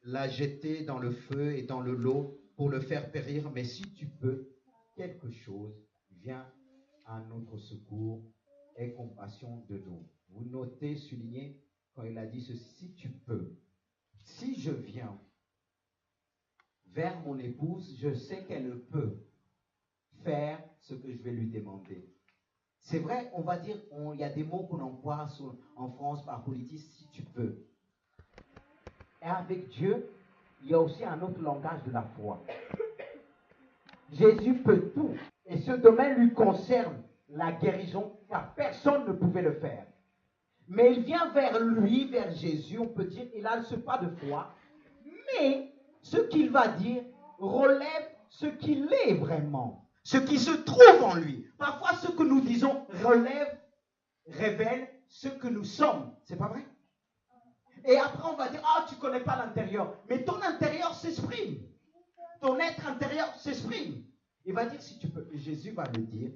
l'a jeté dans le feu et dans le lot pour le faire périr, mais si tu peux, quelque chose, viens à notre secours, aie compassion de nous. Vous notez, soulignez, quand il a dit ceci, si tu peux, si je viens vers mon épouse, je sais qu'elle peut faire ce que je vais lui demander. C'est vrai, on va dire, il y a des mots qu'on emploie en France par politique, si tu peux. Et avec Dieu, il y a aussi un autre langage de la foi. Jésus peut tout. Et ce domaine lui concerne la guérison, car personne ne pouvait le faire. Mais il vient vers lui, vers Jésus, on peut dire, il a ce pas de foi. Mais ce qu'il va dire relève ce qu'il est vraiment. Ce qui se trouve en lui. Parfois, ce que nous disons révèle ce que nous sommes. C'est pas vrai? Et après, on va dire, tu ne connais pas l'intérieur. Mais ton intérieur s'exprime. Ton être intérieur s'exprime. Il va dire, si tu peux. Jésus va le dire.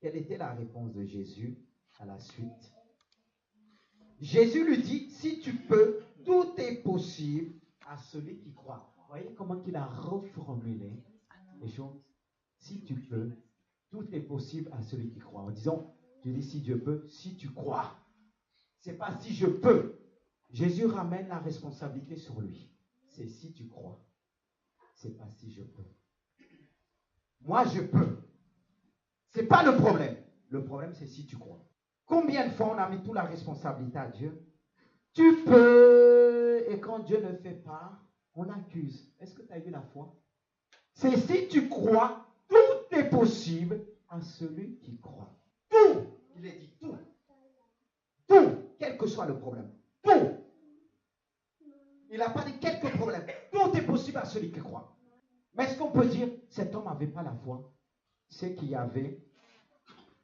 Quelle était la réponse de Jésus à la suite? Jésus lui dit, si tu peux, tout est possible à celui qui croit. Vous voyez comment il a reformulé les choses? Si tu peux, tout est possible à celui qui croit. En disant, je dis si Dieu peut, si tu crois. C'est pas si je peux. Jésus ramène la responsabilité sur lui. C'est si tu crois. C'est pas si je peux. Moi, je peux. C'est pas le problème. Le problème, c'est si tu crois. Combien de fois on a mis toute la responsabilité à Dieu? Tu peux. Et quand Dieu ne fait pas, on accuse. Est-ce que tu as eu la foi? C'est si tu crois, tout est possible à celui qui croit. Tout. Il est dit tout. Tout. Quel que soit le problème. Tout. Il n'a pas dit quelques problèmes. Tout est possible à celui qui croit. Mais est-ce qu'on peut dire, cet homme n'avait pas la foi? C'est qu'il y avait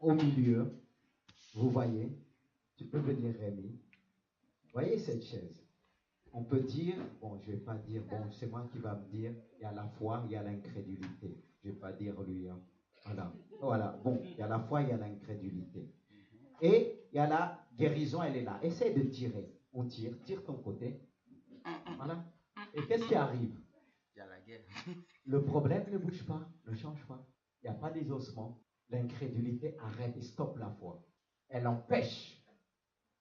au milieu, vous voyez, tu peux venir Rémi, voyez cette chaise. On peut dire, bon, je ne vais pas dire, bon, c'est moi qui va me dire, il y a la foi, il y a l'incrédulité. Je ne vais pas dire lui, hein. Voilà, bon, il y a la foi, il y a l'incrédulité. Et il y a la guérison, elle est là. Essaye de tirer. On tire ton côté. Voilà. Et qu'est-ce qui arrive? Il y a la guerre. Le problème ne bouge pas, ne change pas. Il n'y a pas d'exaucement. L'incrédulité arrête et stoppe la foi. Elle empêche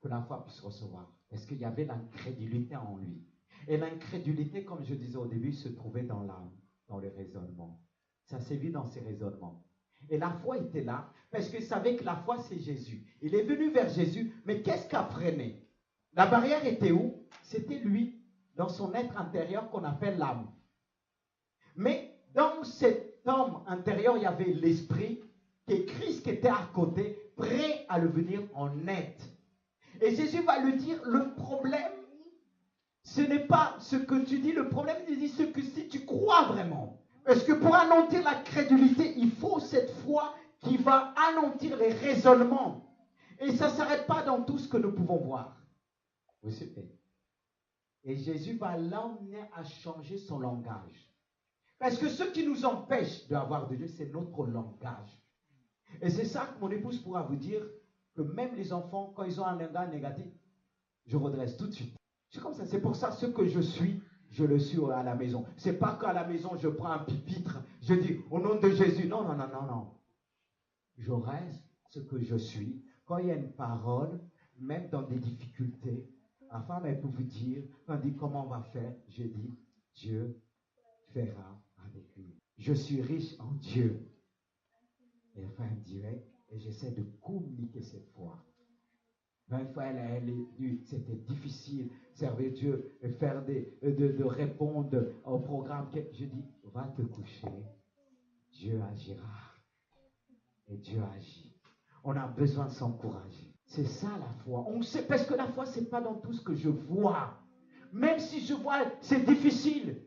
que la foi puisse recevoir. Parce qu'il y avait l'incrédulité en lui. Et l'incrédulité, comme je disais au début, se trouvait dans l'âme, dans le raisonnement. Ça s'est vu dans ses raisonnements. Et la foi était là, parce qu'il savait que la foi, c'est Jésus. Il est venu vers Jésus, mais qu'est-ce qui a freiné? La barrière était où? C'était lui, dans son être intérieur qu'on appelle l'âme. Mais dans cet homme intérieur, il y avait l'esprit, qui est Christ qui était à côté, prêt à le venir en aide. Et Jésus va lui dire, le problème, ce n'est pas ce que tu dis, le problème, il dit ce que si tu crois vraiment. Parce que pour anéantir la crédulité, il faut cette foi qui va anéantir les raisonnements. Et ça ne s'arrête pas dans tout ce que nous pouvons voir. Vous savez. Et Jésus va l'emmener à changer son langage. Parce que ce qui nous empêche d'avoir de Dieu, c'est notre langage. Et c'est ça que mon épouse pourra vous dire, que même les enfants, quand ils ont un langage négatif, je redresse tout de suite. C'est comme ça. C'est pour ça, ce que je suis, je le suis à la maison. C'est pas qu'à la maison, je prends un pupitre, je dis, au nom de Jésus. Non. Je reste ce que je suis. Quand il y a une parole, même dans des difficultés, la femme, elle peut vous dire, quand on dit comment on va faire, je dis, Dieu fera avec lui. Je suis riche en Dieu. Et elle fait un direct, et j'essaie de communiquer cette foi. 20 fois, elle est venue, c'était difficile, servir Dieu, faire de répondre au programme. Je dis, va te coucher, Dieu agira. Et Dieu agit. On a besoin de s'encourager. C'est ça la foi. On sait, parce que la foi, ce n'est pas dans tout ce que je vois. Même si je vois, c'est difficile.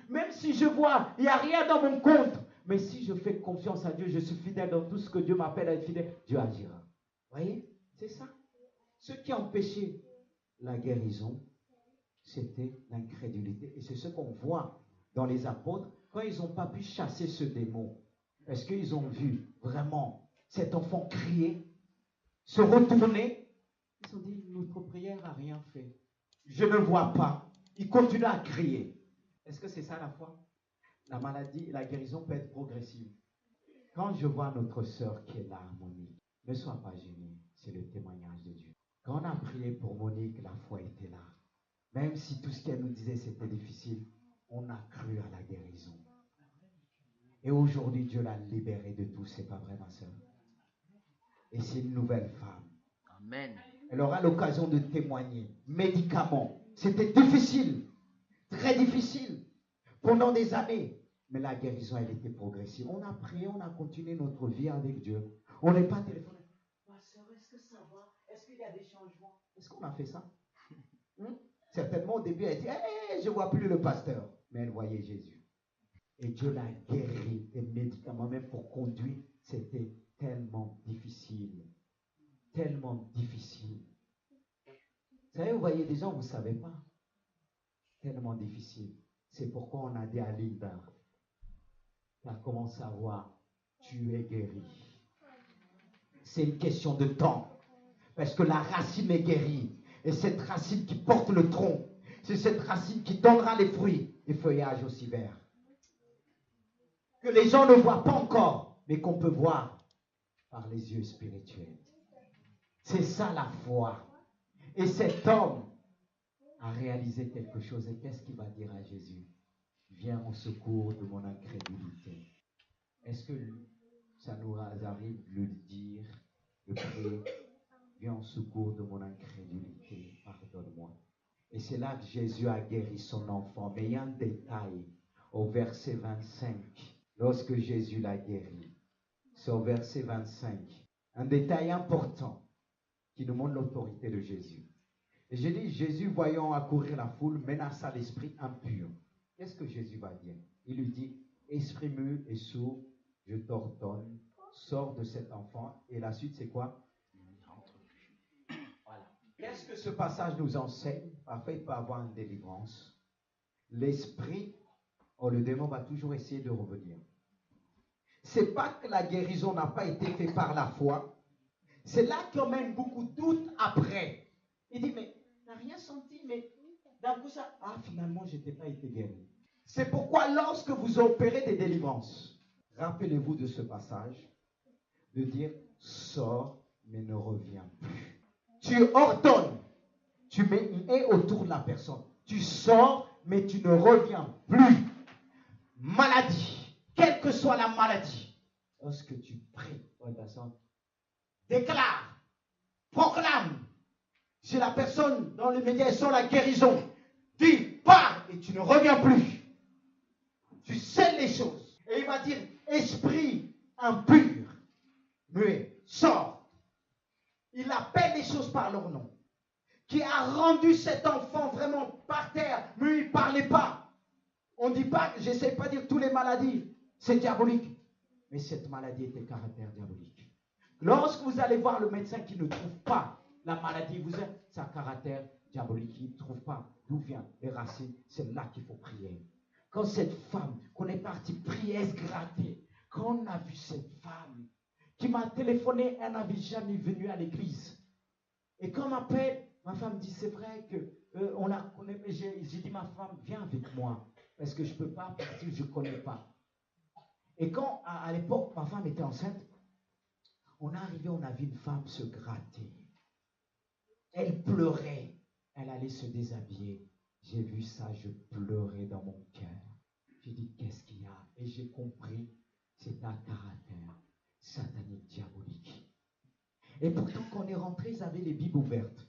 Même si je vois, il n'y a rien dans mon compte. Mais si je fais confiance à Dieu, je suis fidèle dans tout ce que Dieu m'appelle à être fidèle, Dieu agira. Vous voyez? C'est ça. Ce qui empêchait la guérison, c'était l'incrédulité. Et c'est ce qu'on voit dans les apôtres quand ils n'ont pas pu chasser ce démon. Parce qu'ils ont vu vraiment cet enfant crier, se retourner. Ils ont dit, notre prière n'a rien fait. Je ne vois pas. Il continue à crier. Est-ce que c'est ça la foi? La maladie, la guérison peut être progressive. Quand je vois notre sœur qui est là, Monique, ne sois pas gênée. C'est le témoignage de Dieu. Quand on a prié pour Monique, la foi était là. Même si tout ce qu'elle nous disait, c'était difficile, on a cru à la guérison. Et aujourd'hui, Dieu l'a libérée de tout. C'est pas vrai, ma sœur? Et c'est une nouvelle femme. Amen. Elle aura l'occasion de témoigner. Médicaments. C'était difficile. Très difficile. Pendant des années. Mais la guérison, elle était progressive. On a prié, on a continué notre vie avec Dieu. On n'est pas téléphoné. Ma soeur, est-ce que ça va? Est-ce qu'il y a des changements? Est-ce qu'on a fait ça? Certainement, au début, elle dit, hey, je ne vois plus le pasteur. Mais elle voyait Jésus. Et Dieu l'a guéri. Des médicaments, même pour conduire, c'était tellement difficile. Tellement difficile. Vous savez, vous voyez des gens, vous ne savez pas. Tellement difficile. C'est pourquoi on a dit à Linda, tu as commencé à voir, tu es guéri. C'est une question de temps. Parce que la racine est guérie. Et cette racine qui porte le tronc, c'est cette racine qui donnera les fruits et feuillages aussi verts. Que les gens ne voient pas encore, mais qu'on peut voir par les yeux spirituels. C'est ça la foi. Et cet homme a réalisé quelque chose. Et qu'est-ce qu'il va dire à Jésus? Viens au secours de mon incrédulité. Est-ce que ça nous arrive de le dire, de prier? Viens au secours de mon incrédulité, pardonne-moi. Et c'est là que Jésus a guéri son enfant. Mais il y a un détail au verset 25, lorsque Jésus l'a guéri. C'est au verset 25. Un détail important qui nous montre l'autorité de Jésus. Et j'ai dit, Jésus, voyant accourir la foule, menaça l'esprit impur. Qu'est-ce que Jésus va dire? Il lui dit, esprit mûr et sourd, je t'ordonne, sors de cet enfant. Et la suite, c'est quoi? Voilà. Qu'est-ce que ce passage nous enseigne? Parfois, il peut avoir une délivrance. L'esprit, le démon va toujours essayer de revenir. C'est pas que la guérison n'a pas été faite par la foi. C'est là qu'on mène beaucoup de doutes après. Il dit, mais tu n'as rien senti, mais d'un coup ça, finalement, je n'ai pas été guéri. C'est pourquoi lorsque vous opérez des délivrances, rappelez-vous de ce passage, de dire, sors, mais ne reviens plus. Tu ordonnes, tu mets une haie autour de la personne. Tu sors, mais tu ne reviens plus. Maladie, quelle que soit la maladie, lorsque tu pries pour une personne, déclare, proclame, si la personne dans les médias est sur la guérison, dis, pars et tu ne reviens plus. Tu scelles les choses. Et il va dire, esprit impur, muet, sors. Il appelle les choses par leur nom. Qui a rendu cet enfant vraiment par terre, mais il ne parlait pas. On ne dit pas, j'essaie pas de dire toutes les maladies, c'est diabolique. Mais cette maladie était caractère diabolique. Lorsque vous allez voir le médecin qui ne trouve pas la maladie, vous êtes, c'est un caractère diabolique. Il ne trouve pas d'où viennent les racines. C'est là qu'il faut prier. Quand cette femme, qu'on est parti prier, se gratter, quand on a vu cette femme qui m'a téléphoné, elle n'avait jamais venu à l'église. Et quand on m'appelle, ma femme dit, c'est vrai que j'ai dit, ma femme, viens avec moi. Parce que je ne peux pas partir, je ne connais pas. Et quand, à l'époque, ma femme était enceinte, on est arrivé, on a vu une femme se gratter. Elle pleurait. Elle allait se déshabiller. J'ai vu ça, je pleurais dans mon cœur. J'ai dit, qu'est-ce qu'il y a? Et j'ai compris, c'est un caractère satanique, diabolique. Et pourtant, quand on est rentré, ils avaient les Bibles ouvertes.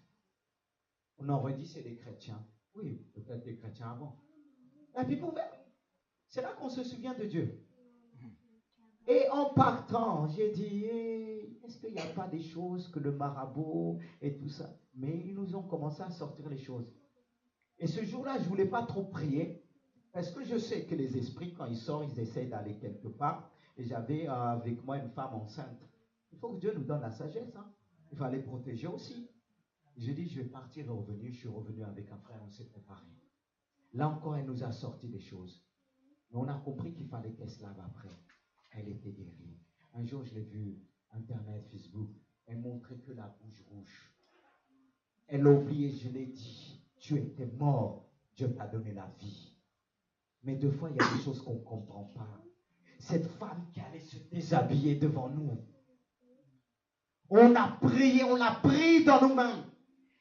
On aurait dit, c'est des chrétiens. Oui, peut-être des chrétiens avant. La Bible ouverte. C'est là qu'on se souvient de Dieu. Et en partant, j'ai dit, est-ce qu'il n'y a pas des choses que le marabout et tout ça? Mais ils nous ont commencé à sortir les choses. Et ce jour-là, je ne voulais pas trop prier, parce que je sais que les esprits, quand ils sortent, ils essaient d'aller quelque part. Et j'avais avec moi une femme enceinte. Il faut que Dieu nous donne la sagesse. Hein? Il fallait protéger aussi. J'ai dit, je vais partir et revenir. Je suis revenu avec un frère, on s'est préparé. Là encore, elle nous a sorti des choses. Mais on a compris qu'il fallait qu'elle se lave après. Elle était guérie. Un jour, je l'ai vu, Internet, Facebook, elle montrait que la bouche rouge. Elle a oublié, je l'ai dit, tu étais mort, Dieu t'a donné la vie. Mais deux fois, il y a des choses qu'on ne comprend pas. Cette femme qui allait se déshabiller devant nous, on a prié, on l'a pris dans nos mains.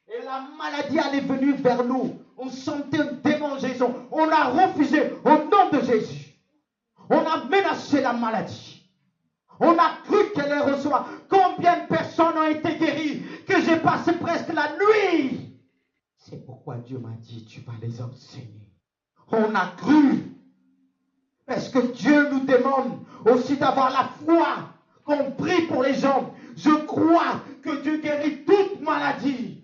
Et la maladie allait venir vers nous. On sentait un démon en Jésus. On a refusé au nom de Jésus. On a menacé la maladie. On a cru qu'elle les reçoit. Combien de personnes ont été guéries que j'ai passé presque la nuit. C'est pourquoi Dieu m'a dit, tu vas les enseigner. On a cru. Parce que Dieu nous demande aussi d'avoir la foi. Qu'on prie pour les gens. Je crois que Dieu guérit toute maladie.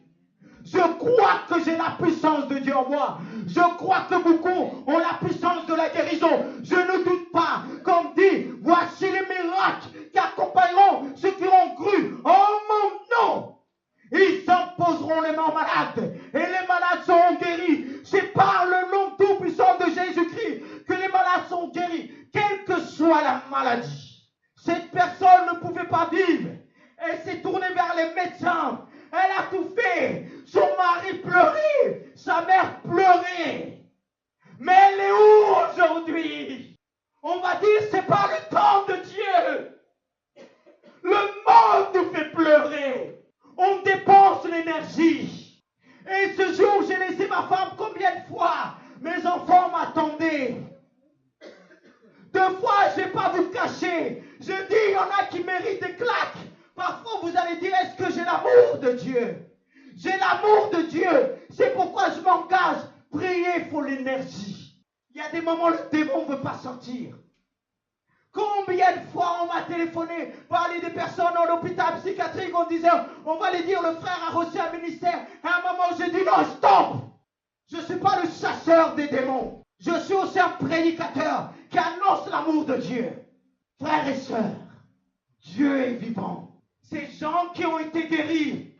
Je crois que j'ai la puissance de Dieu en moi. Je crois que beaucoup ont la puissance de la guérison. Je ne doute pas. Comme dit, voici les miracles qui accompagneront ceux qui ont cru en mon nom. Ils imposeront les mains aux malades et les malades seront guéris. C'est par le nom tout-puissant de Jésus-Christ que les malades sont guéris, quelle que soit la maladie. Cette personne ne pouvait pas vivre. Elle s'est tournée vers les médecins. Elle a tout fait. Son mari pleurait. Sa mère pleurait. Mais elle est où aujourd'hui? On va dire c'est pas le temps de Dieu. Le monde nous fait pleurer. On dépense l'énergie. Et ce jour, j'ai laissé ma femme combien de fois? Mes enfants m'attendaient. Deux fois, je ne vais pas vous cacher. Je dis, il y en a qui méritent des claques. Parfois, vous allez dire, est-ce que j'ai l'amour de Dieu? J'ai l'amour de Dieu. C'est pourquoi je m'engage. Prier, il faut l'énergie. Il y a des moments où le démon ne veut pas sortir. Combien de fois on m'a téléphoné, parler des personnes en hôpital psychiatrique, on disait, on va les dire, le frère a reçu un ministère. À un moment, j'ai dit, non, stop. Je ne suis pas le chasseur des démons. Je suis aussi un prédicateur qui annonce l'amour de Dieu. Frères et sœurs, Dieu est vivant. Ces gens qui ont été guéris,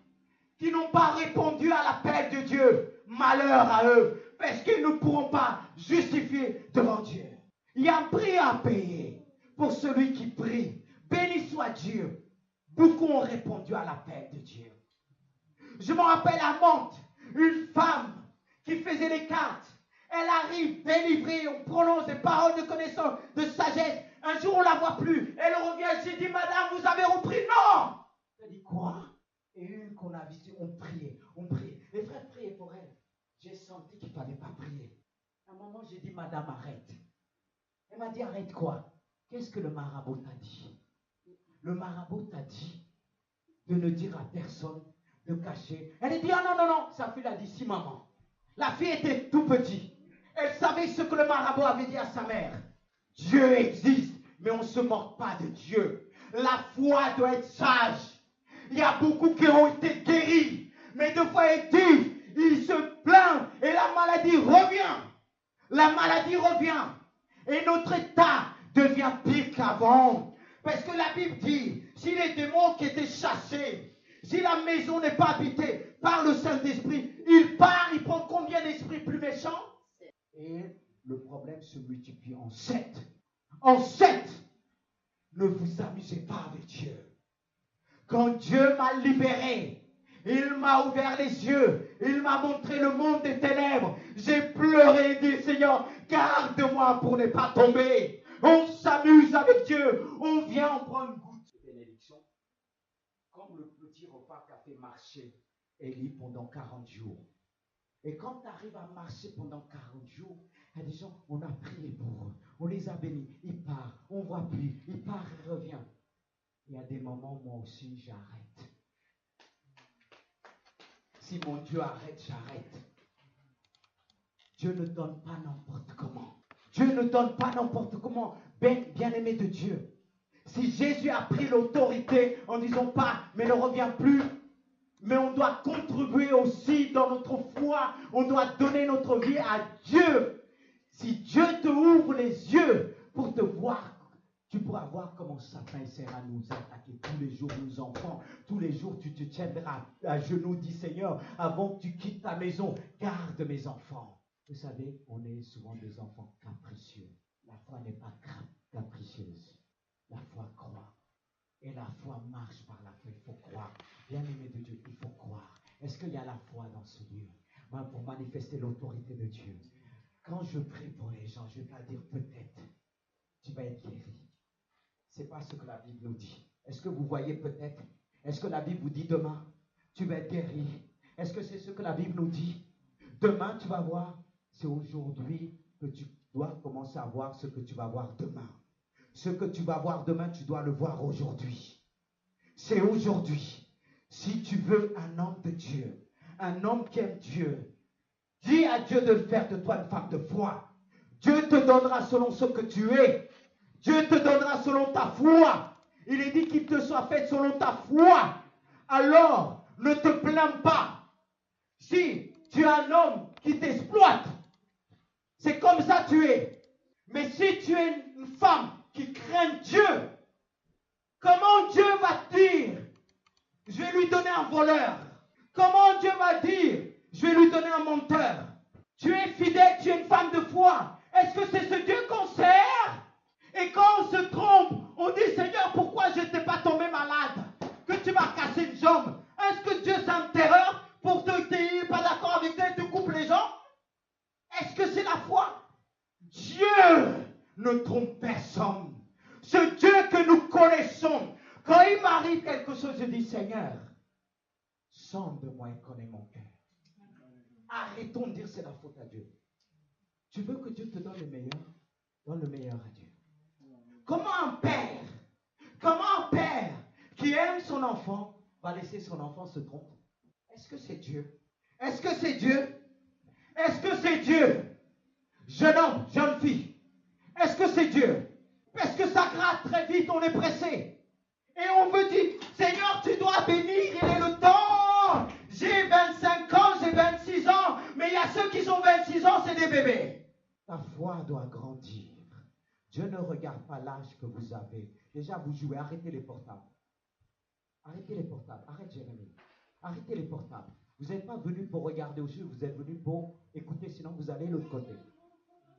qui n'ont pas répondu à l'appel de Dieu, malheur à eux, parce qu'ils ne pourront pas justifier devant Dieu. Il y a un prix à payer pour celui qui prie. Béni soit Dieu. Beaucoup ont répondu à l'appel de Dieu. Je me rappelle à Mantes, une femme qui faisait les cartes. Elle arrive délivrée, on prononce des paroles de connaissance, de sagesse. Un jour, on ne la voit plus. Elle revient, j'ai dit, madame, vous avez repris? Non! Elle dit, quoi? Et une qu'on a visitée, on priait. Les frères priaient pour elle. J'ai senti qu'il ne fallait pas prier. À un moment, j'ai dit, madame, arrête. Elle m'a dit, arrête quoi? Qu'est-ce que le marabout t'a dit? Le marabout t'a dit de ne dire à personne, de cacher. Elle a dit, ah non. Sa fille a dit, si maman. La fille était tout petite. Elle savait ce que le marabout avait dit à sa mère. Dieu existe, mais on ne se moque pas de Dieu. La foi doit être sage. Il y a beaucoup qui ont été guéris, mais deux fois ils se plaignent et la maladie revient. La maladie revient. Et notre état devient pire qu'avant. Parce que la Bible dit, si les démons qui étaient chassés, si la maison n'est pas habitée par le Saint-Esprit, il part, il prend combien d'esprits plus méchants? Et le problème se multiplie en 7. En 7. Ne vous amusez pas avec Dieu. Quand Dieu m'a libéré, il m'a ouvert les yeux, il m'a montré le monde des ténèbres. J'ai pleuré et dit, Seigneur, garde-moi pour ne pas tomber. On s'amuse avec Dieu, on vient, on prend une goutte de bénédiction. Comme le petit repas qu'a fait marcher Élie pendant 40 jours. Et quand tu arrives à marcher pendant 40 jours, il y a des gens, on a prié pour eux, on les a bénis, ils partent, on ne voit plus, ils partent, ils reviennent. Il y a des moments, moi aussi, j'arrête. Si mon Dieu arrête, j'arrête. Dieu ne donne pas n'importe comment. Dieu ne donne pas n'importe comment. Bien-aimé de Dieu. Si Jésus a pris l'autorité en disant pas, mais ne revient plus, mais on doit contribuer aussi dans notre foi. On doit donner notre vie à Dieu. Si Dieu te ouvre les yeux pour te voir Tu pourras voir comment Satan essaiera de nous attaquer tous les jours, nos enfants. Tous les jours, tu te tiendras à genoux, dis Seigneur, avant que tu quittes ta maison, garde mes enfants. Vous savez, on est souvent des enfants capricieux. La foi n'est pas capricieuse. La foi croit. Et la foi marche par la foi. Il faut croire. Bien-aimé de Dieu, il faut croire. Est-ce qu'il y a la foi dans ce lieu? Moi, pour manifester l'autorité de Dieu, quand je prie pour les gens, je ne vais pas dire peut-être, tu vas être guéri. Ce n'est pas ce que la Bible nous dit. Est-ce que vous voyez peut-être? Est-ce que la Bible vous dit demain, tu vas être guéri? Est-ce que c'est ce que la Bible nous dit? Demain, tu vas voir. C'est aujourd'hui que tu dois commencer à voir ce que tu vas voir demain. Ce que tu vas voir demain, tu dois le voir aujourd'hui. C'est aujourd'hui. Si tu veux un homme de Dieu, un homme qui aime Dieu, dis à Dieu de faire de toi une femme de foi. Dieu te donnera selon ce que tu es. Dieu te donnera selon ta foi. Il est dit qu'il te soit fait selon ta foi. Alors, ne te plains pas. Si tu es un homme qui t'exploite, c'est comme ça tu es. Mais si tu es une femme qui craint Dieu, comment Dieu va te dire, je vais lui donner un voleur? Comment Dieu va dire, je vais lui donner un menteur? Tu es fidèle, tu es une femme de foi. Est-ce que c'est ce Dieu qu'on sert? Et quand on se trompe, on dit Seigneur, pourquoi je n'étais pas tombé malade? Que tu m'as cassé une jambe. Est-ce que Dieu c'est un terreur pour te dire pas d'accord avec toi et te coupe les jambes? Est-ce que c'est la foi? Dieu ne trompe personne. Ce Dieu que nous connaissons, quand il m'arrive quelque chose, je dis Seigneur, sonde-moi et connais mon cœur. Arrêtons de dire c'est la faute à Dieu. Tu veux que Dieu te donne le meilleur? Donne le meilleur à Dieu. Comment un père qui aime son enfant va laisser son enfant se tromper? Est-ce que c'est Dieu? Est-ce que c'est Dieu? Est-ce que c'est Dieu? Jeune homme, jeune fille, est-ce que c'est Dieu? Parce que ça gratte très vite, on est pressé. Et on veut dire, Seigneur, tu dois bénir, il est le temps. J'ai 25 ans, j'ai 26 ans, mais il y a ceux qui ont 26 ans, c'est des bébés. Ta foi doit grandir. Dieu ne regarde pas l'âge que vous avez. Déjà, vous jouez, arrêtez les portables. Arrêtez les portables, arrête Jérémie. Arrêtez les portables. Vous n'êtes pas venu pour regarder au jeu, vous êtes venu pour écouter, sinon vous allez de l'autre côté.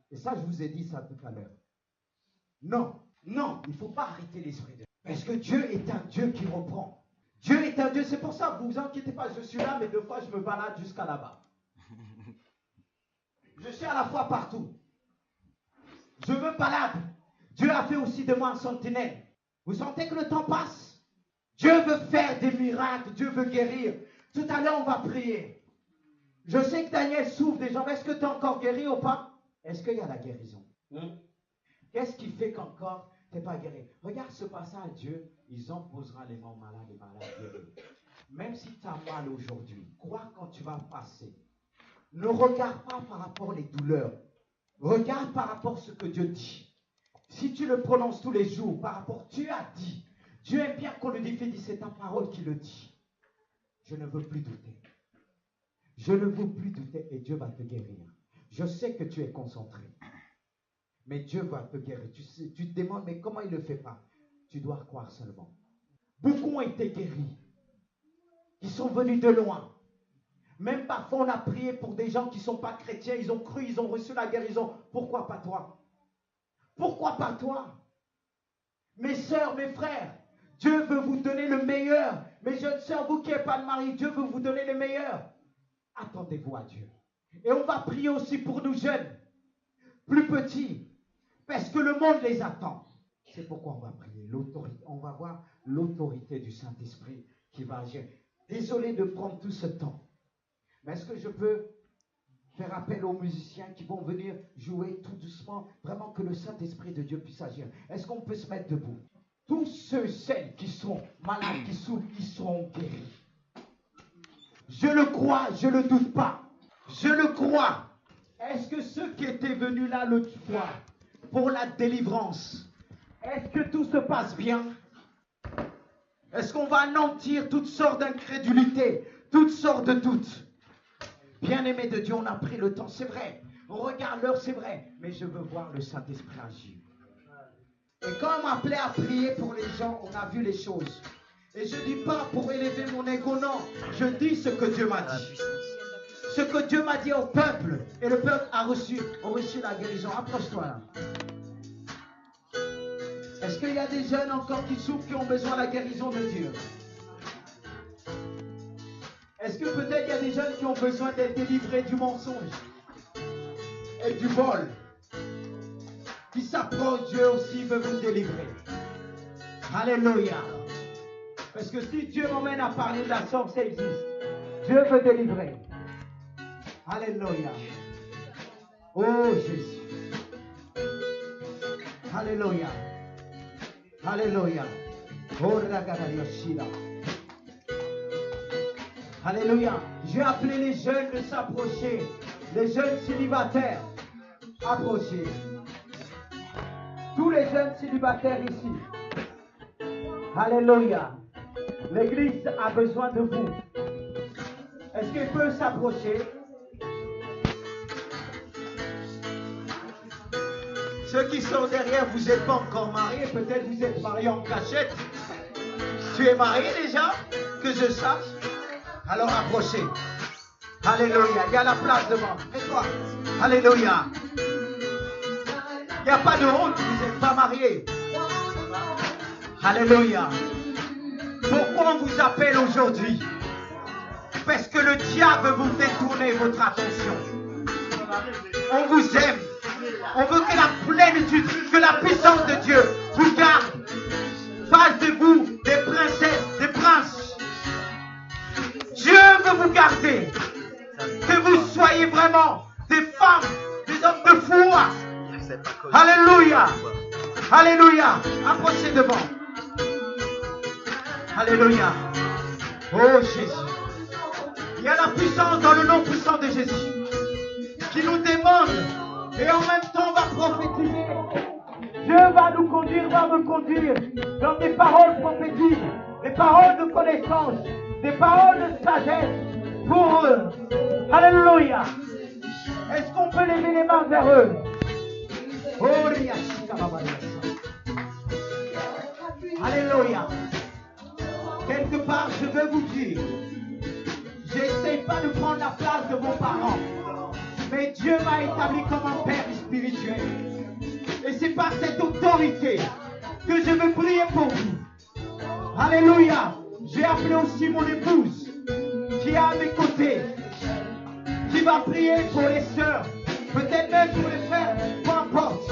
Et ça, je vous ai dit ça tout à l'heure. Non, non, il ne faut pas arrêter l'esprit de Dieu. Parce que Dieu est un Dieu qui reprend. Dieu est un Dieu, c'est pour ça, vous ne vous inquiétez pas, je suis là, mais deux fois je me balade jusqu'à là-bas. Je suis à la fois partout. Je me balade. Dieu a fait aussi de moi un sentinelle. Vous sentez que le temps passe? Dieu veut faire des miracles, Dieu veut guérir. Tout à l'heure, on va prier. Je sais que Daniel souffre des gens. Est-ce que tu es encore guéri ou pas? Est-ce qu'il y a la guérison? Qu'est-ce qui fait qu'encore tu n'es pas guéri? Regarde ce passage, Dieu, ils imposeront les mains malades et malades guéris. Même si tu as mal aujourd'hui, crois quand tu vas passer. Ne regarde pas par rapport aux douleurs. Regarde par rapport à ce que Dieu dit. Si tu le prononces tous les jours, par rapport, tu as dit. Dieu aime bien qu'on le dit, c'est ta parole qui le dit. Je ne veux plus douter. Je ne veux plus douter et Dieu va te guérir. Je sais que tu es concentré. Mais Dieu va te guérir. Tu te demandes, mais comment il ne le fait pas? Tu dois croire seulement. Beaucoup ont été guéris. Ils sont venus de loin. Même parfois, on a prié pour des gens qui ne sont pas chrétiens. Ils ont cru, ils ont reçu la guérison. Pourquoi pas toi? Pourquoi pas toi? Mes sœurs, mes frères, Dieu veut vous donner le meilleur. Mes jeunes sœurs, vous qui n'avez pas de mari, Dieu veut vous donner le meilleur. Attendez-vous à Dieu. Et on va prier aussi pour nous jeunes, plus petits, parce que le monde les attend. C'est pourquoi on va prier. L'autorité, on va voir l'autorité du Saint-Esprit qui va agir. Désolé de prendre tout ce temps. Mais est-ce que je peux faire appel aux musiciens qui vont venir jouer tout doucement, vraiment que le Saint-Esprit de Dieu puisse agir? Est-ce qu'on peut se mettre debout? Tous ceux, celles qui sont malades, qui souffrent, ils seront guéris. Je le crois, je ne le doute pas. Je le crois. Est-ce que ceux qui étaient venus là l'autre fois pour la délivrance, est-ce que tout se passe bien? Est-ce qu'on va anéantir toutes sortes d'incrédulités, toutes sortes de doutes? Bien-aimé de Dieu, on a pris le temps, c'est vrai. On regarde l'heure, c'est vrai. Mais je veux voir le Saint-Esprit agir. Et quand on m'appelait à prier pour les gens, on a vu les choses. Et je ne dis pas pour élever mon ego, non. Je dis ce que Dieu m'a dit. Ce que Dieu m'a dit au peuple. Et le peuple a reçu la guérison. Approche-toi là. Est-ce qu'il y a des jeunes encore qui souffrent, qui ont besoin de la guérison de Dieu? Est-ce que peut-être il y a des jeunes qui ont besoin d'être délivrés du mensonge et du vol? Qui s'approchent, Dieu aussi veut vous délivrer. Alléluia. Parce que si Dieu m'emmène à parler de la sorte, ça existe. Dieu veut délivrer. Alléluia. Oh Jésus. Alléluia. Alléluia. Oh Ragadalioshira. Alléluia. Je vais appeler les jeunes de s'approcher. Les jeunes célibataires. Approchez. Tous les jeunes célibataires ici. Alléluia. L'église a besoin de vous. Est-ce qu'il peut s'approcher? Ceux qui sont derrière, vous n'êtes pas encore mariés. Peut-être vous êtes mariés en cachette. Tu es marié déjà? Que je sache. Alors approchez. Alléluia. Il y a la place devant. Et toi? Alléluia. Il n'y a pas de honte, vous n'êtes pas mariés. Alléluia. Pourquoi on vous appelle aujourd'hui? Parce que le diable veut vous détourner votre attention. On vous aime. On veut que la plénitude, que la puissance de Dieu vous garde. Fasse de vous des princesses, des princes. Dieu veut vous garder. Que vous soyez vraiment des femmes, des hommes de foi. Alléluia. Alléluia. Approchez devant. Alléluia. Oh Jésus. Il y a la puissance dans le nom puissant de Jésus qui nous demande et en même temps on va prophétiser. Dieu va nous conduire, va me conduire dans des paroles prophétiques, des paroles de connaissance, des paroles de sagesse pour eux. Alléluia. Est-ce qu'on peut lever les mains vers eux? Oh, alléluia. Quelque part, je veux vous dire, j'essaie pas de prendre la place de vos parents, mais Dieu m'a établi comme un père spirituel. Et c'est par cette autorité que je veux prier pour vous. Alléluia. J'ai appelé aussi mon épouse qui est à mes côtés, qui va prier pour les sœurs, peut-être même pour les frères, peu importe.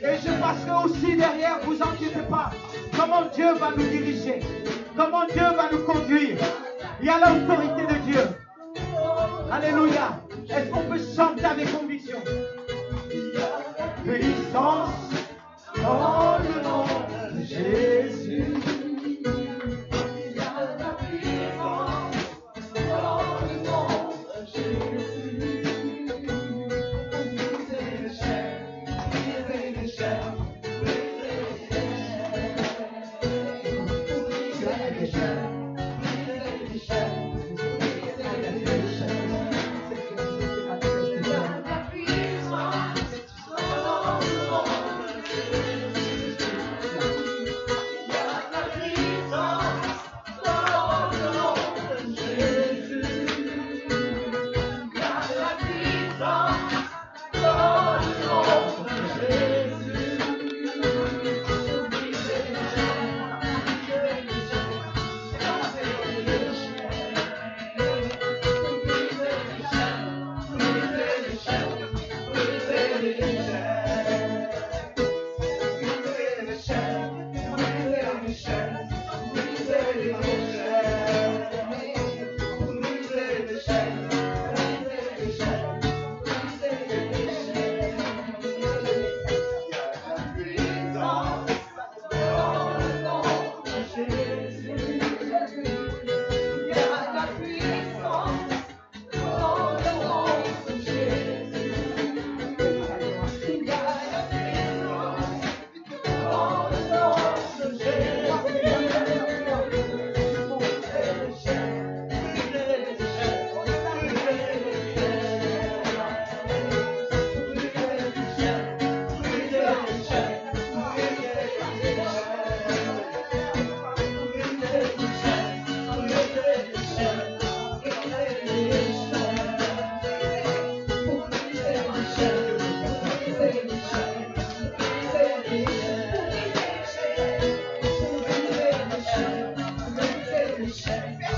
Et je passerai aussi derrière, vous inquiétez pas. Comment Dieu va nous diriger, comment Dieu va nous conduire. Il y a l'autorité de Dieu. Alléluia. Est-ce qu'on peut chanter avec conviction? Puissance dans le nom de Jésus. Il y a la puissance dans le nom de Jésus. Briser les chaînes, briser les chaînes. péché.